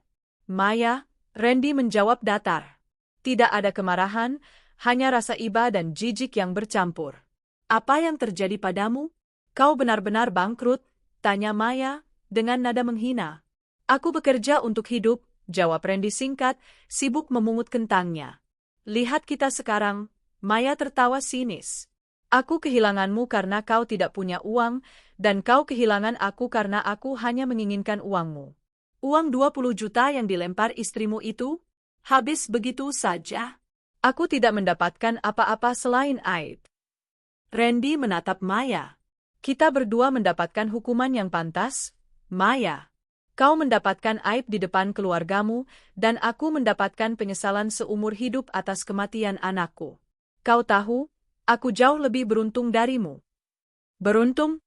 Maya, Randy menjawab datar. Tidak ada kemarahan, hanya rasa iba dan jijik yang bercampur. Apa yang terjadi padamu? Kau benar-benar bangkrut, tanya Maya, dengan nada menghina. Aku bekerja untuk hidup, jawab Randy singkat, sibuk memungut kentangnya. Lihat kita sekarang, Maya tertawa sinis. Aku kehilanganmu karena kau tidak punya uang, dan kau kehilangan aku karena aku hanya menginginkan uangmu. Uang 20 juta yang dilempar istrimu itu? Habis begitu saja? Aku tidak mendapatkan apa-apa selain aib. Randy menatap Maya. Kita berdua mendapatkan hukuman yang pantas, Maya. Kau mendapatkan aib di depan keluargamu, dan aku mendapatkan penyesalan seumur hidup atas kematian anakku. Kau tahu, aku jauh lebih beruntung darimu. Beruntung?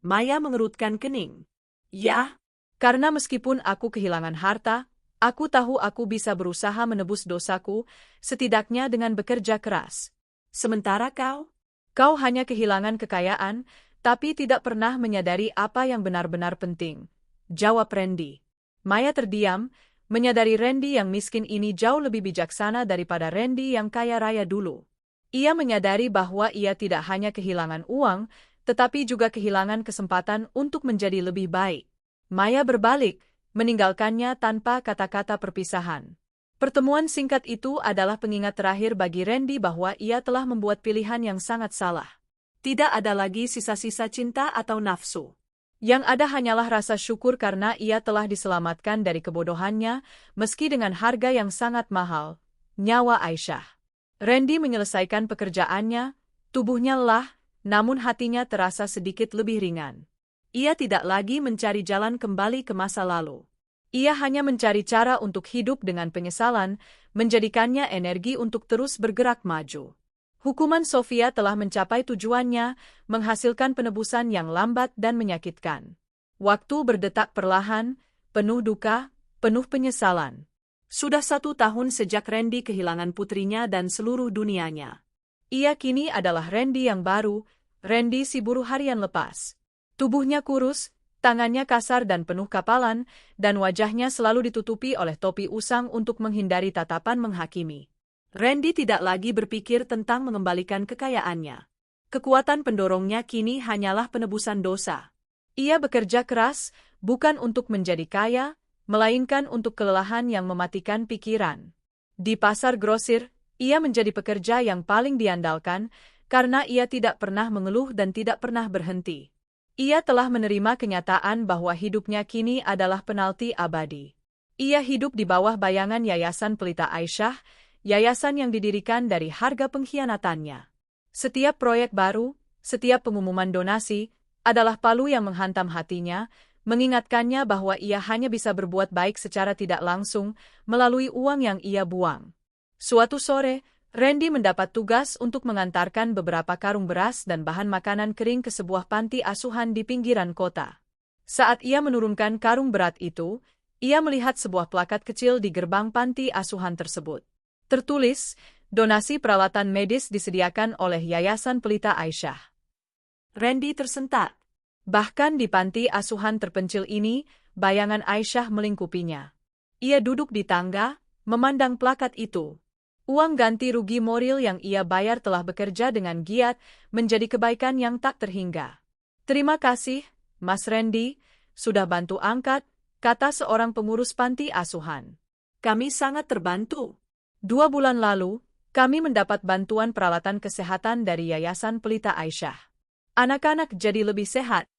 Maya mengerutkan kening. Ya, karena meskipun aku kehilangan harta, aku tahu aku bisa berusaha menebus dosaku, setidaknya dengan bekerja keras. Sementara kau hanya kehilangan kekayaan, tapi tidak pernah menyadari apa yang benar-benar penting, jawab Randy. Maya terdiam, menyadari Randy yang miskin ini jauh lebih bijaksana daripada Randy yang kaya raya dulu. Ia menyadari bahwa ia tidak hanya kehilangan uang, tetapi juga kehilangan kesempatan untuk menjadi lebih baik. Maya berbalik, meninggalkannya tanpa kata-kata perpisahan. Pertemuan singkat itu adalah pengingat terakhir bagi Randy bahwa ia telah membuat pilihan yang sangat salah. Tidak ada lagi sisa-sisa cinta atau nafsu. Yang ada hanyalah rasa syukur karena ia telah diselamatkan dari kebodohannya, meski dengan harga yang sangat mahal, nyawa Aisyah. Randy menyelesaikan pekerjaannya, tubuhnya lelah, namun hatinya terasa sedikit lebih ringan. Ia tidak lagi mencari jalan kembali ke masa lalu. Ia hanya mencari cara untuk hidup dengan penyesalan, menjadikannya energi untuk terus bergerak maju. Hukuman Sofia telah mencapai tujuannya, menghasilkan penebusan yang lambat dan menyakitkan. Waktu berdetak perlahan, penuh duka, penuh penyesalan. Sudah 1 tahun sejak Randy kehilangan putrinya dan seluruh dunianya. Ia kini adalah Randy yang baru, Randy si buruh harian lepas. Tubuhnya kurus, tangannya kasar dan penuh kapalan, dan wajahnya selalu ditutupi oleh topi usang untuk menghindari tatapan menghakimi. Randy tidak lagi berpikir tentang mengembalikan kekayaannya. Kekuatan pendorongnya kini hanyalah penebusan dosa. Ia bekerja keras, bukan untuk menjadi kaya, melainkan untuk kelelahan yang mematikan pikiran. Di pasar grosir, ia menjadi pekerja yang paling diandalkan karena ia tidak pernah mengeluh dan tidak pernah berhenti. Ia telah menerima kenyataan bahwa hidupnya kini adalah penalti abadi. Ia hidup di bawah bayangan Yayasan Pelita Aisyah, yayasan yang didirikan dari harga pengkhianatannya. Setiap proyek baru, setiap pengumuman donasi, adalah palu yang menghantam hatinya, mengingatkannya bahwa ia hanya bisa berbuat baik secara tidak langsung melalui uang yang ia buang. Suatu sore, Randy mendapat tugas untuk mengantarkan beberapa karung beras dan bahan makanan kering ke sebuah panti asuhan di pinggiran kota. Saat ia menurunkan karung berat itu, ia melihat sebuah plakat kecil di gerbang panti asuhan tersebut. Tertulis, donasi peralatan medis disediakan oleh Yayasan Pelita Aisyah. Randy tersentak. Bahkan di panti asuhan terpencil ini, bayangan Aisyah melingkupinya. Ia duduk di tangga, memandang plakat itu. Uang ganti rugi moral yang ia bayar telah bekerja dengan giat menjadi kebaikan yang tak terhingga. "Terima kasih, Mas Randy, sudah bantu angkat," kata seorang pengurus panti asuhan. "Kami sangat terbantu. 2 bulan lalu, kami mendapat bantuan peralatan kesehatan dari Yayasan Pelita Aisyah. Anak-anak jadi lebih sehat."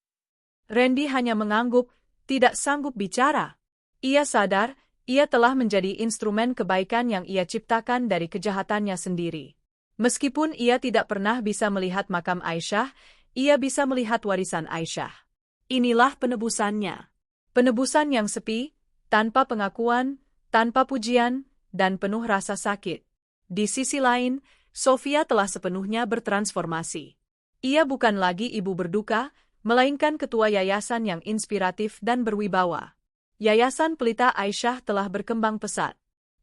Randy hanya mengangguk, tidak sanggup bicara. Ia sadar, ia telah menjadi instrumen kebaikan yang ia ciptakan dari kejahatannya sendiri. Meskipun ia tidak pernah bisa melihat makam Aisyah, ia bisa melihat warisan Aisyah. Inilah penebusannya. Penebusan yang sepi, tanpa pengakuan, tanpa pujian, dan penuh rasa sakit. Di sisi lain, Sofia telah sepenuhnya bertransformasi. Ia bukan lagi ibu berduka, melainkan ketua yayasan yang inspiratif dan berwibawa. Yayasan Pelita Aisyah telah berkembang pesat.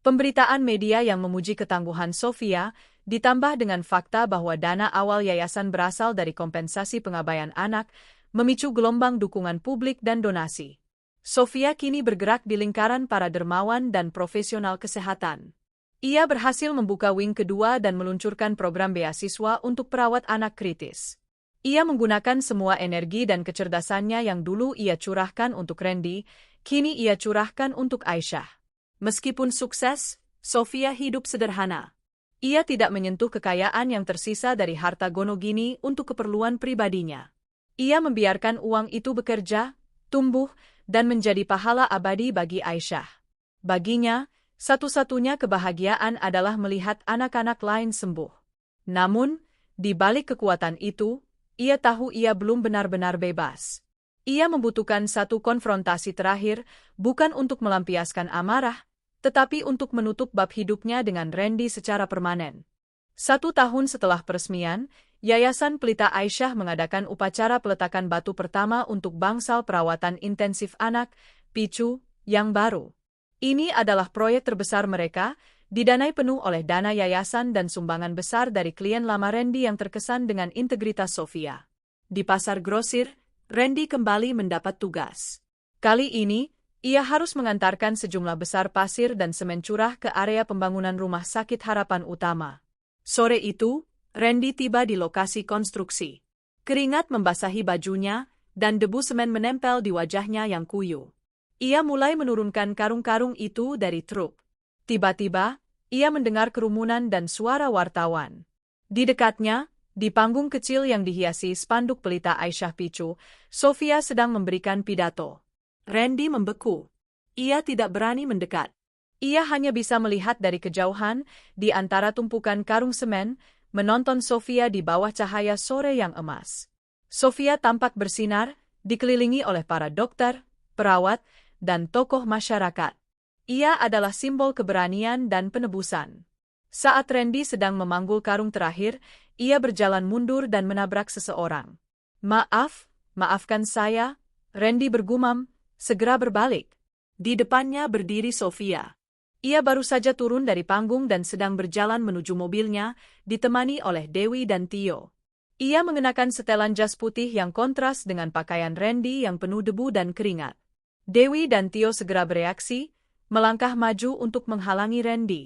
Pemberitaan media yang memuji ketangguhan Sofia, ditambah dengan fakta bahwa dana awal yayasan berasal dari kompensasi pengabaian anak, memicu gelombang dukungan publik dan donasi. Sofia kini bergerak di lingkaran para dermawan dan profesional kesehatan. Ia berhasil membuka wing kedua dan meluncurkan program beasiswa untuk perawat anak kritis. Ia menggunakan semua energi dan kecerdasannya yang dulu ia curahkan untuk Randy, kini ia curahkan untuk Aisyah. Meskipun sukses, Sofia hidup sederhana. Ia tidak menyentuh kekayaan yang tersisa dari harta gono gini untuk keperluan pribadinya. Ia membiarkan uang itu bekerja, tumbuh, dan menjadi pahala abadi bagi Aisyah. Baginya, satu-satunya kebahagiaan adalah melihat anak-anak lain sembuh. Namun, di balik kekuatan itu, ia tahu ia belum benar-benar bebas. Ia membutuhkan satu konfrontasi terakhir, bukan untuk melampiaskan amarah, tetapi untuk menutup bab hidupnya dengan Randy secara permanen. 1 tahun setelah peresmian, Yayasan Pelita Aisyah mengadakan upacara peletakan batu pertama untuk bangsal perawatan intensif anak, PICU, yang baru. Ini adalah proyek terbesar mereka, didanai penuh oleh dana yayasan dan sumbangan besar dari klien lama Randy yang terkesan dengan integritas Sofia. Di pasar grosir, Randy kembali mendapat tugas. Kali ini, ia harus mengantarkan sejumlah besar pasir dan semen curah ke area pembangunan rumah sakit harapan utama. Sore itu, Randy tiba di lokasi konstruksi. Keringat membasahi bajunya, dan debu semen menempel di wajahnya yang kuyup. Ia mulai menurunkan karung-karung itu dari truk. Tiba-tiba, ia mendengar kerumunan dan suara wartawan. Di dekatnya, di panggung kecil yang dihiasi spanduk Pelita Aisyah PICU, Sofia sedang memberikan pidato. Randy membeku. Ia tidak berani mendekat. Ia hanya bisa melihat dari kejauhan, di antara tumpukan karung semen, menonton Sofia di bawah cahaya sore yang emas. Sofia tampak bersinar, dikelilingi oleh para dokter, perawat, dan tokoh masyarakat. Ia adalah simbol keberanian dan penebusan. Saat Randy sedang memanggul karung terakhir, ia berjalan mundur dan menabrak seseorang. Maafkan saya," Randy bergumam, segera berbalik. Di depannya berdiri Sofia. Ia baru saja turun dari panggung dan sedang berjalan menuju mobilnya, ditemani oleh Dewi dan Tio. Ia mengenakan setelan jas putih yang kontras dengan pakaian Randy yang penuh debu dan keringat. Dewi dan Tio segera bereaksi, melangkah maju untuk menghalangi Randy.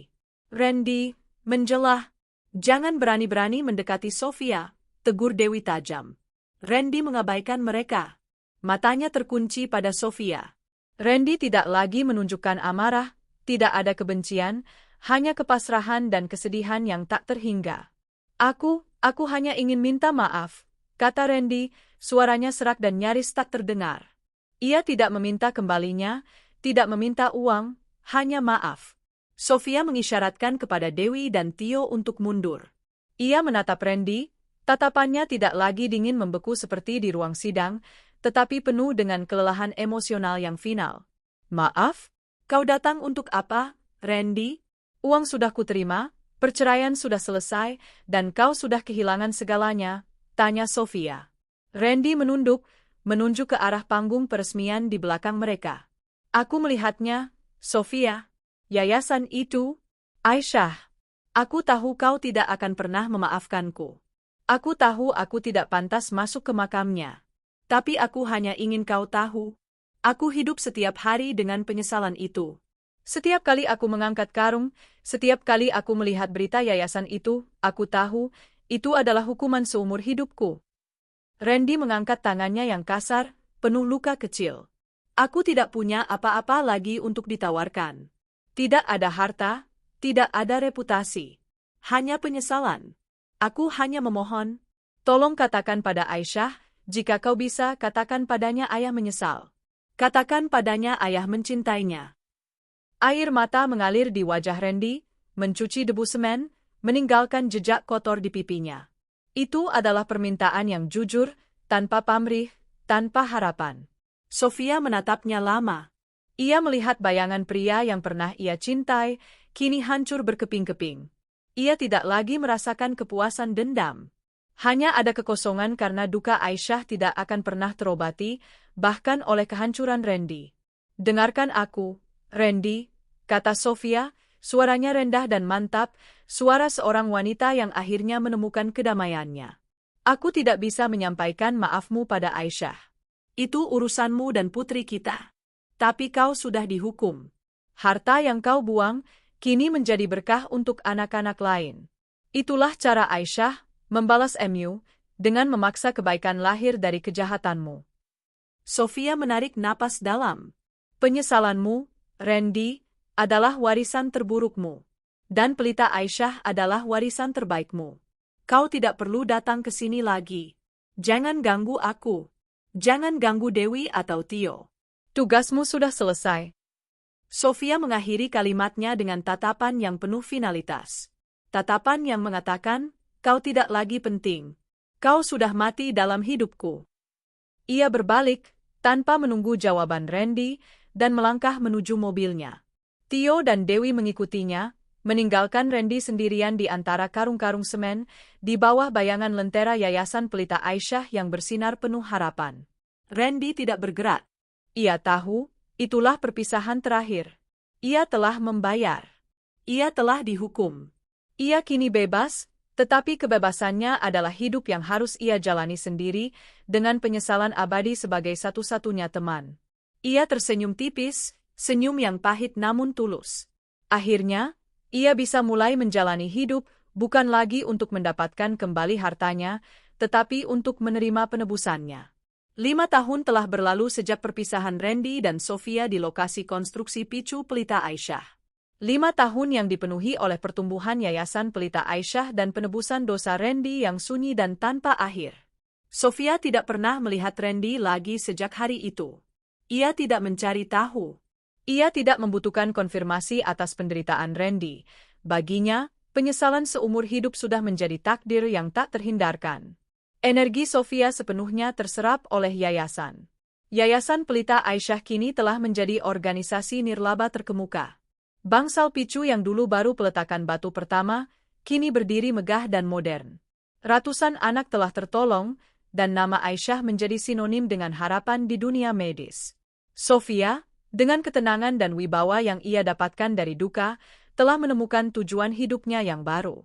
"Randy," menjelah. "Jangan berani-berani mendekati Sofia," tegur Dewi tajam. Randy mengabaikan mereka. Matanya terkunci pada Sofia. Randy tidak lagi menunjukkan amarah, tidak ada kebencian, hanya kepasrahan dan kesedihan yang tak terhingga. Aku hanya ingin minta maaf, kata Randy, suaranya serak dan nyaris tak terdengar. Ia tidak meminta kembalinya, tidak meminta uang, hanya maaf. Sofia mengisyaratkan kepada Dewi dan Tio untuk mundur. Ia menatap Randy, tatapannya tidak lagi dingin membeku seperti di ruang sidang, tetapi penuh dengan kelelahan emosional yang final. Maaf? Kau datang untuk apa, Randy? Uang sudah kuterima, perceraian sudah selesai, dan kau sudah kehilangan segalanya, tanya Sofia. Randy menunduk, menunjuk ke arah panggung peresmian di belakang mereka. Aku melihatnya, Sofia. Yayasan itu, Aisyah. Aku tahu kau tidak akan pernah memaafkanku. Aku tahu aku tidak pantas masuk ke makamnya. Tapi aku hanya ingin kau tahu. Aku hidup setiap hari dengan penyesalan itu. Setiap kali aku mengangkat karung, setiap kali aku melihat berita yayasan itu, aku tahu, itu adalah hukuman seumur hidupku. Randy mengangkat tangannya yang kasar, penuh luka kecil. Aku tidak punya apa-apa lagi untuk ditawarkan. Tidak ada harta, tidak ada reputasi. Hanya penyesalan. Aku hanya memohon, tolong katakan pada Aisyah, jika kau bisa katakan padanya ayah menyesal. Katakan padanya ayah mencintainya. Air mata mengalir di wajah Randy, mencuci debu semen, meninggalkan jejak kotor di pipinya. Itu adalah permintaan yang jujur, tanpa pamrih, tanpa harapan. Sofia menatapnya lama. Ia melihat bayangan pria yang pernah ia cintai, kini hancur berkeping-keping. Ia tidak lagi merasakan kepuasan dendam. Hanya ada kekosongan karena duka Aisyah tidak akan pernah terobati, bahkan oleh kehancuran Randy. Dengarkan aku, Randy, kata Sofia, suaranya rendah dan mantap, suara seorang wanita yang akhirnya menemukan kedamaiannya. Aku tidak bisa menyampaikan maafmu pada Aisyah. Itu urusanmu dan putri kita. Tapi kau sudah dihukum. Harta yang kau buang, kini menjadi berkah untuk anak-anak lain. Itulah cara Aisyah membalas dengan memaksa kebaikan lahir dari kejahatanmu. Sofia menarik napas dalam. Penyesalanmu, Randy, adalah warisan terburukmu. Dan pelita Aisyah adalah warisan terbaikmu. Kau tidak perlu datang ke sini lagi. Jangan ganggu aku. Jangan ganggu Dewi atau Tio. Tugasmu sudah selesai. Sofia mengakhiri kalimatnya dengan tatapan yang penuh finalitas. Tatapan yang mengatakan, kau tidak lagi penting. Kau sudah mati dalam hidupku. Ia berbalik, tanpa menunggu jawaban Randy, dan melangkah menuju mobilnya. Tio dan Dewi mengikutinya, meninggalkan Randy sendirian di antara karung-karung semen, di bawah bayangan lentera yayasan pelita Aisyah yang bersinar penuh harapan. Randy tidak bergerak. Ia tahu, itulah perpisahan terakhir. Ia telah membayar. Ia telah dihukum. Ia kini bebas, tetapi kebebasannya adalah hidup yang harus ia jalani sendiri, dengan penyesalan abadi sebagai satu-satunya teman. Ia tersenyum tipis, senyum yang pahit namun tulus. Akhirnya, ia bisa mulai menjalani hidup, bukan lagi untuk mendapatkan kembali hartanya, tetapi untuk menerima penebusannya. 5 tahun telah berlalu sejak perpisahan Randy dan Sofia di lokasi konstruksi picu pelita Aisyah. 5 tahun yang dipenuhi oleh pertumbuhan yayasan pelita Aisyah dan penebusan dosa Randy yang sunyi dan tanpa akhir. Sofia tidak pernah melihat Randy lagi sejak hari itu. Ia tidak mencari tahu. Ia tidak membutuhkan konfirmasi atas penderitaan Randy. Baginya, penyesalan seumur hidup sudah menjadi takdir yang tak terhindarkan. Energi Sofia sepenuhnya terserap oleh yayasan. Yayasan Pelita Aisyah kini telah menjadi organisasi nirlaba terkemuka. Bangsal picu yang dulu baru peletakan batu pertama, kini berdiri megah dan modern. Ratusan anak telah tertolong, dan nama Aisyah menjadi sinonim dengan harapan di dunia medis. Sofia, dengan ketenangan dan wibawa yang ia dapatkan dari duka, telah menemukan tujuan hidupnya yang baru.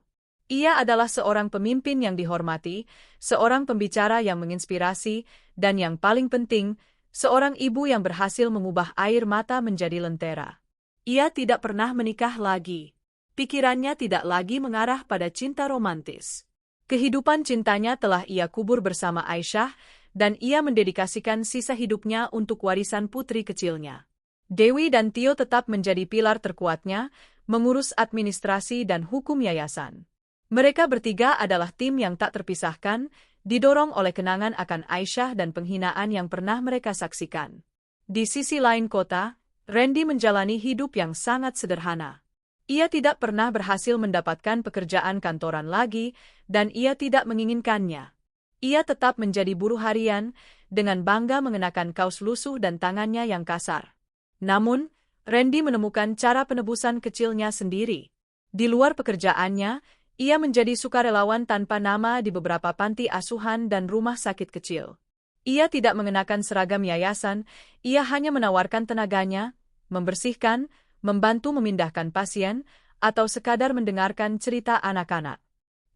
Ia adalah seorang pemimpin yang dihormati, seorang pembicara yang menginspirasi, dan yang paling penting, seorang ibu yang berhasil mengubah air mata menjadi lentera. Ia tidak pernah menikah lagi. Pikirannya tidak lagi mengarah pada cinta romantis. Kehidupan cintanya telah ia kubur bersama Aisyah, dan ia mendedikasikan sisa hidupnya untuk warisan putri kecilnya. Dewi dan Tio tetap menjadi pilar terkuatnya, mengurus administrasi dan hukum yayasan. Mereka bertiga adalah tim yang tak terpisahkan, didorong oleh kenangan akan Aisyah dan penghinaan yang pernah mereka saksikan. Di sisi lain kota, Randy menjalani hidup yang sangat sederhana. Ia tidak pernah berhasil mendapatkan pekerjaan kantoran lagi, dan ia tidak menginginkannya. Ia tetap menjadi buruh harian, dengan bangga mengenakan kaos lusuh dan tangannya yang kasar. Namun, Randy menemukan cara penebusan kecilnya sendiri. Di luar pekerjaannya, ia menjadi sukarelawan tanpa nama di beberapa panti asuhan dan rumah sakit kecil. Ia tidak mengenakan seragam yayasan, ia hanya menawarkan tenaganya, membersihkan, membantu memindahkan pasien, atau sekadar mendengarkan cerita anak-anak.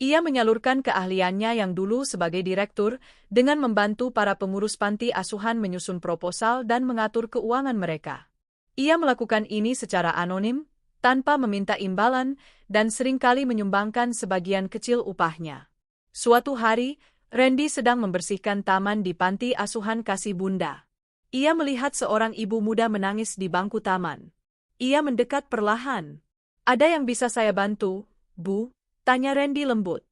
Ia menyalurkan keahliannya yang dulu sebagai direktur dengan membantu para pengurus panti asuhan menyusun proposal dan mengatur keuangan mereka. Ia melakukan ini secara anonim, tanpa meminta imbalan, dan seringkali menyumbangkan sebagian kecil upahnya. Suatu hari, Randy sedang membersihkan taman di panti asuhan Kasih Bunda. Ia melihat seorang ibu muda menangis di bangku taman. Ia mendekat perlahan. "Ada yang bisa saya bantu, Bu?" tanya Randy lembut.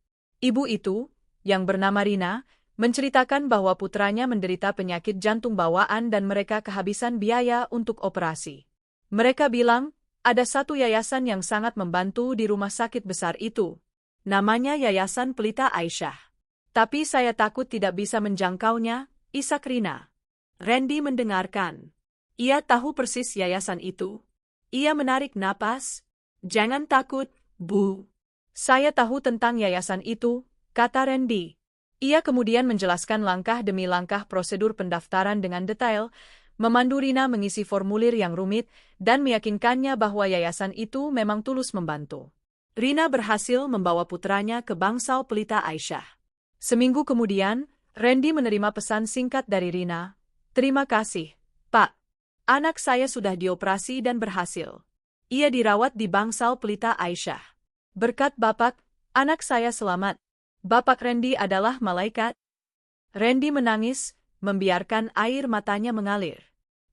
Ibu itu, yang bernama Rina, menceritakan bahwa putranya menderita penyakit jantung bawaan dan mereka kehabisan biaya untuk operasi. Mereka bilang, ada satu yayasan yang sangat membantu di rumah sakit besar itu. Namanya Yayasan Pelita Aisyah. Tapi saya takut tidak bisa menjangkaunya, isak Rina. Randy mendengarkan. Ia tahu persis yayasan itu. Ia menarik napas. "Jangan takut, Bu. Saya tahu tentang yayasan itu," kata Randy. Ia kemudian menjelaskan langkah demi langkah prosedur pendaftaran dengan detail, memandu Rina mengisi formulir yang rumit, dan meyakinkannya bahwa yayasan itu memang tulus membantu. Rina berhasil membawa putranya ke Bangsal Pelita Aisyah. Seminggu kemudian, Randy menerima pesan singkat dari Rina. "Terima kasih, Pak. Anak saya sudah dioperasi dan berhasil. Ia dirawat di Bangsal Pelita Aisyah. Berkat Bapak, anak saya selamat. Bapak Randy adalah malaikat." Randy menangis, membiarkan air matanya mengalir.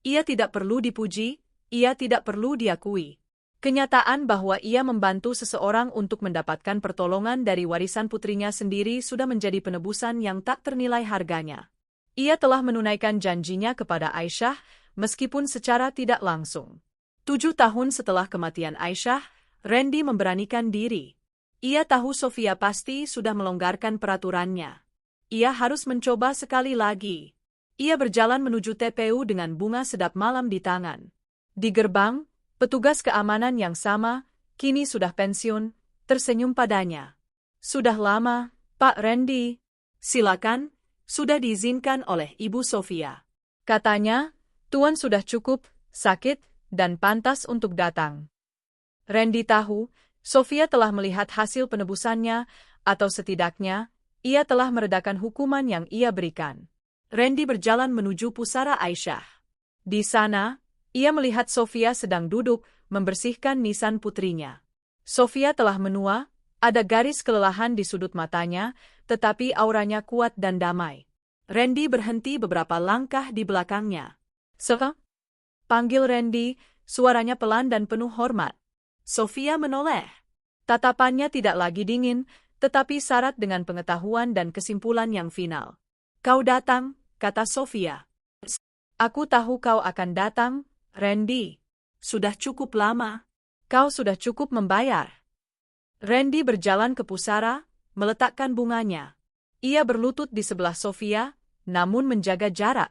Ia tidak perlu dipuji, ia tidak perlu diakui. Kenyataan bahwa ia membantu seseorang untuk mendapatkan pertolongan dari warisan putrinya sendiri sudah menjadi penebusan yang tak ternilai harganya. Ia telah menunaikan janjinya kepada Aisyah, meskipun secara tidak langsung. 7 tahun setelah kematian Aisyah, Randy memberanikan diri. Ia tahu Sofia pasti sudah melonggarkan peraturannya. Ia harus mencoba sekali lagi. Ia berjalan menuju TPU dengan bunga sedap malam di tangan. Di gerbang, petugas keamanan yang sama, kini sudah pensiun, tersenyum padanya. "Sudah lama, Pak Randy. Silakan, sudah diizinkan oleh Ibu Sofia," katanya. "Tuan sudah cukup sakit dan pantas untuk datang." Randy tahu, Sofia telah melihat hasil penebusannya, atau setidaknya, ia telah meredakan hukuman yang ia berikan. Randy berjalan menuju pusara Aisyah. Di sana, ia melihat Sofia sedang duduk, membersihkan nisan putrinya. Sofia telah menua, ada garis kelelahan di sudut matanya, tetapi auranya kuat dan damai. Randy berhenti beberapa langkah di belakangnya. "Sofia?" panggil Randy, suaranya pelan dan penuh hormat. Sofia menoleh. Tatapannya tidak lagi dingin, tetapi syarat dengan pengetahuan dan kesimpulan yang final. "Kau datang," kata Sofia. "Aku tahu kau akan datang, Randy. Sudah cukup lama. Kau sudah cukup membayar." Randy berjalan ke pusara, meletakkan bunganya. Ia berlutut di sebelah Sofia, namun menjaga jarak.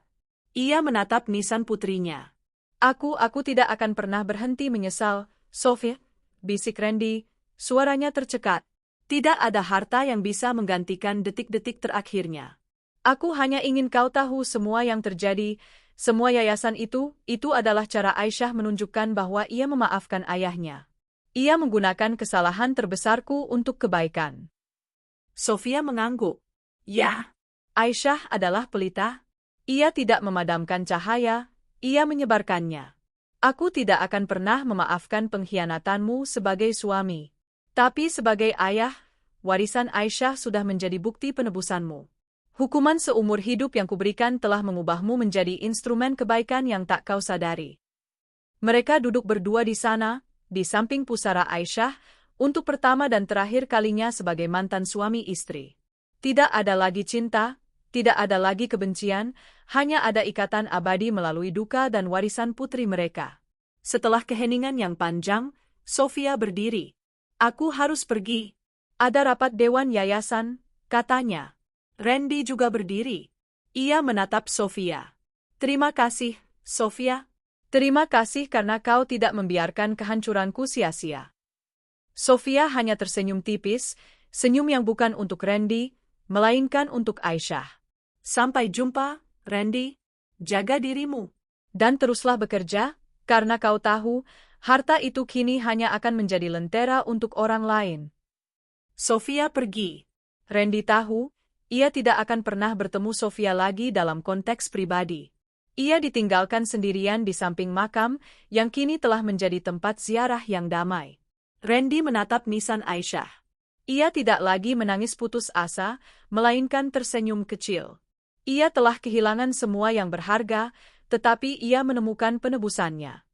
Ia menatap nisan putrinya. Aku tidak akan pernah berhenti menyesal, Sofia," bisik Randy, suaranya tercekat. "Tidak ada harta yang bisa menggantikan detik-detik terakhirnya. Aku hanya ingin kau tahu semua yang terjadi, semua yayasan itu adalah cara Aisyah menunjukkan bahwa ia memaafkan ayahnya. Ia menggunakan kesalahan terbesarku untuk kebaikan." Sofia mengangguk. "Ya, Aisyah adalah pelita. Ia tidak memadamkan cahaya, ia menyebarkannya. Aku tidak akan pernah memaafkan pengkhianatanmu sebagai suami. Tapi sebagai ayah, warisan Aisyah sudah menjadi bukti penebusanmu. Hukuman seumur hidup yang kuberikan telah mengubahmu menjadi instrumen kebaikan yang tak kau sadari." Mereka duduk berdua di sana, di samping pusara Aisyah, untuk pertama dan terakhir kalinya sebagai mantan suami istri. Tidak ada lagi cinta, tidak ada lagi kebencian, hanya ada ikatan abadi melalui duka dan warisan putri mereka. Setelah keheningan yang panjang, Sofia berdiri. Aku harus pergi. Ada rapat dewan yayasan, katanya. Randy juga berdiri. Ia menatap Sofia. Terima kasih, Sofia. Terima kasih karena kau tidak membiarkan kehancuranku sia-sia. Sofia hanya tersenyum tipis, senyum yang bukan untuk Randy, melainkan untuk Aisyah. Sampai jumpa, Randy. Jaga dirimu. Dan teruslah bekerja, karena kau tahu, harta itu kini hanya akan menjadi lentera untuk orang lain. Sofia pergi. Randy tahu, ia tidak akan pernah bertemu Sofia lagi dalam konteks pribadi. Ia ditinggalkan sendirian di samping makam, yang kini telah menjadi tempat ziarah yang damai. Randy menatap nisan Aisyah. Ia tidak lagi menangis putus asa, melainkan tersenyum kecil. Ia telah kehilangan semua yang berharga, tetapi ia menemukan penebusannya.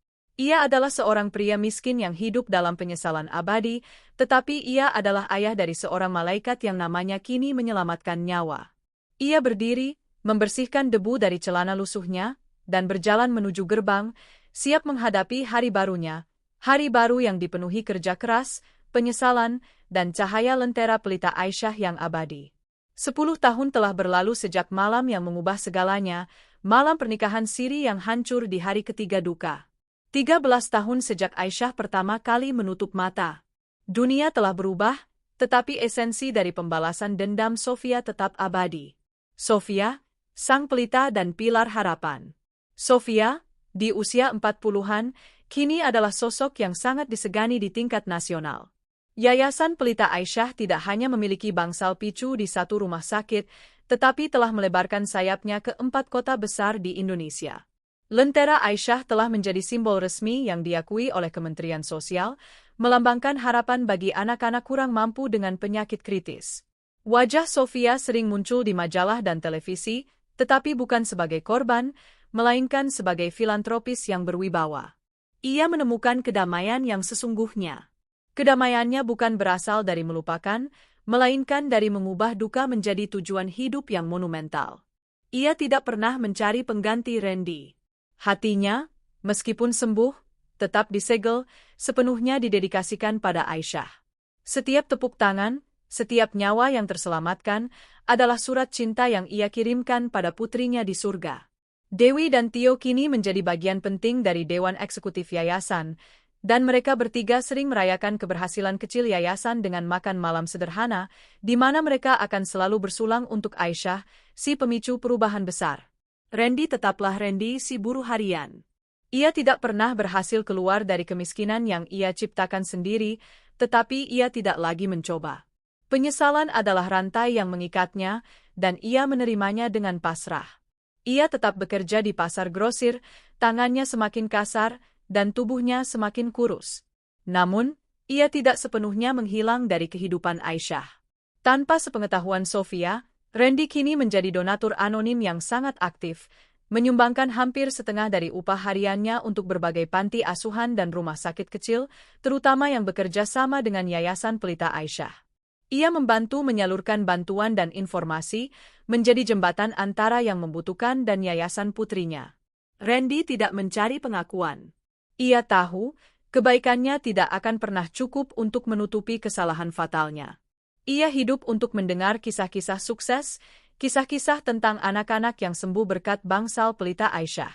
Ia adalah seorang pria miskin yang hidup dalam penyesalan abadi, tetapi ia adalah ayah dari seorang malaikat yang namanya kini menyelamatkan nyawa. Ia berdiri, membersihkan debu dari celana lusuhnya, dan berjalan menuju gerbang, siap menghadapi hari barunya, hari baru yang dipenuhi kerja keras, penyesalan, dan cahaya lentera pelita Aisyah yang abadi. 10 tahun telah berlalu sejak malam yang mengubah segalanya, malam pernikahan siri yang hancur di hari ketiga duka. 13 tahun sejak Aisyah pertama kali menutup mata. Dunia telah berubah, tetapi esensi dari pembalasan dendam Sofia tetap abadi. Sofia, sang pelita dan pilar harapan. Sofia, di usia 40-an, kini adalah sosok yang sangat disegani di tingkat nasional. Yayasan Pelita Aisyah tidak hanya memiliki bangsal picu di satu rumah sakit, tetapi telah melebarkan sayapnya ke 4 kota besar di Indonesia. Lentera Aisyah telah menjadi simbol resmi yang diakui oleh Kementerian Sosial, melambangkan harapan bagi anak-anak kurang mampu dengan penyakit kritis. Wajah Sofia sering muncul di majalah dan televisi, tetapi bukan sebagai korban, melainkan sebagai filantropis yang berwibawa. Ia menemukan kedamaian yang sesungguhnya. Kedamaiannya bukan berasal dari melupakan, melainkan dari mengubah duka menjadi tujuan hidup yang monumental. Ia tidak pernah mencari pengganti Randy. Hatinya, meskipun sembuh, tetap disegel, sepenuhnya didedikasikan pada Aisyah. Setiap tepuk tangan, setiap nyawa yang terselamatkan, adalah surat cinta yang ia kirimkan pada putrinya di surga. Dewi dan Tio kini menjadi bagian penting dari Dewan Eksekutif Yayasan, dan mereka bertiga sering merayakan keberhasilan kecil yayasan dengan makan malam sederhana, di mana mereka akan selalu bersulang untuk Aisyah, si pemicu perubahan besar. Randy tetaplah Randy, si buruh harian. Ia tidak pernah berhasil keluar dari kemiskinan yang ia ciptakan sendiri, tetapi ia tidak lagi mencoba. Penyesalan adalah rantai yang mengikatnya, dan ia menerimanya dengan pasrah. Ia tetap bekerja di pasar grosir, tangannya semakin kasar, dan tubuhnya semakin kurus. Namun, ia tidak sepenuhnya menghilang dari kehidupan Aisyah. Tanpa sepengetahuan Sofia, Randy kini menjadi donatur anonim yang sangat aktif, menyumbangkan hampir setengah dari upah hariannya untuk berbagai panti asuhan dan rumah sakit kecil, terutama yang bekerja sama dengan Yayasan Pelita Aisyah. Ia membantu menyalurkan bantuan dan informasi, menjadi jembatan antara yang membutuhkan dan yayasan putrinya. Randy tidak mencari pengakuan. Ia tahu, kebaikannya tidak akan pernah cukup untuk menutupi kesalahan fatalnya. Ia hidup untuk mendengar kisah-kisah sukses, kisah-kisah tentang anak-anak yang sembuh berkat bangsal Pelita Aisyah.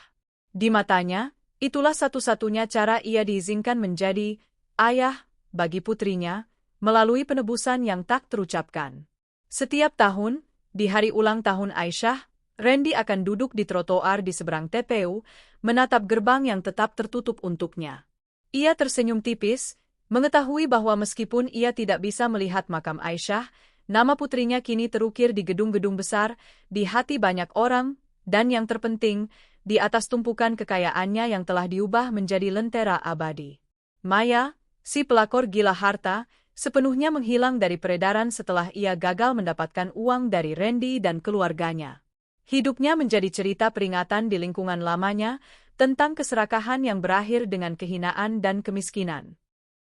Di matanya, itulah satu-satunya cara ia diizinkan menjadi ayah bagi putrinya, melalui penebusan yang tak terucapkan. Setiap tahun, di hari ulang tahun Aisyah, Randy akan duduk di trotoar di seberang TPU, menatap gerbang yang tetap tertutup untuknya. Ia tersenyum tipis, mengetahui bahwa meskipun ia tidak bisa melihat makam Aisyah, nama putrinya kini terukir di gedung-gedung besar, di hati banyak orang, dan yang terpenting, di atas tumpukan kekayaannya yang telah diubah menjadi lentera abadi. Maya, si pelakor gila harta, sepenuhnya menghilang dari peredaran setelah ia gagal mendapatkan uang dari Randy dan keluarganya. Hidupnya menjadi cerita peringatan di lingkungan lamanya, tentang keserakahan yang berakhir dengan kehinaan dan kemiskinan.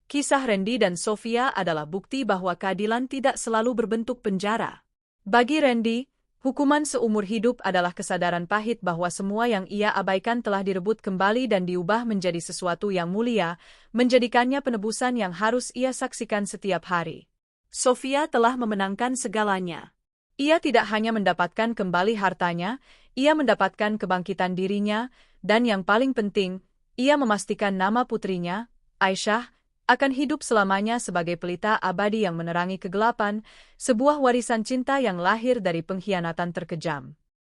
Kisah Randy dan Sofia adalah bukti bahwa keadilan tidak selalu berbentuk penjara. Bagi Randy, hukuman seumur hidup adalah kesadaran pahit bahwa semua yang ia abaikan telah direbut kembali dan diubah menjadi sesuatu yang mulia, menjadikannya penebusan yang harus ia saksikan setiap hari. Sofia telah memenangkan segalanya. Ia tidak hanya mendapatkan kembali hartanya, ia mendapatkan kebangkitan dirinya, dan yang paling penting, ia memastikan nama putrinya, Aisyah, akan hidup selamanya sebagai pelita abadi yang menerangi kegelapan, sebuah warisan cinta yang lahir dari pengkhianatan terkejam.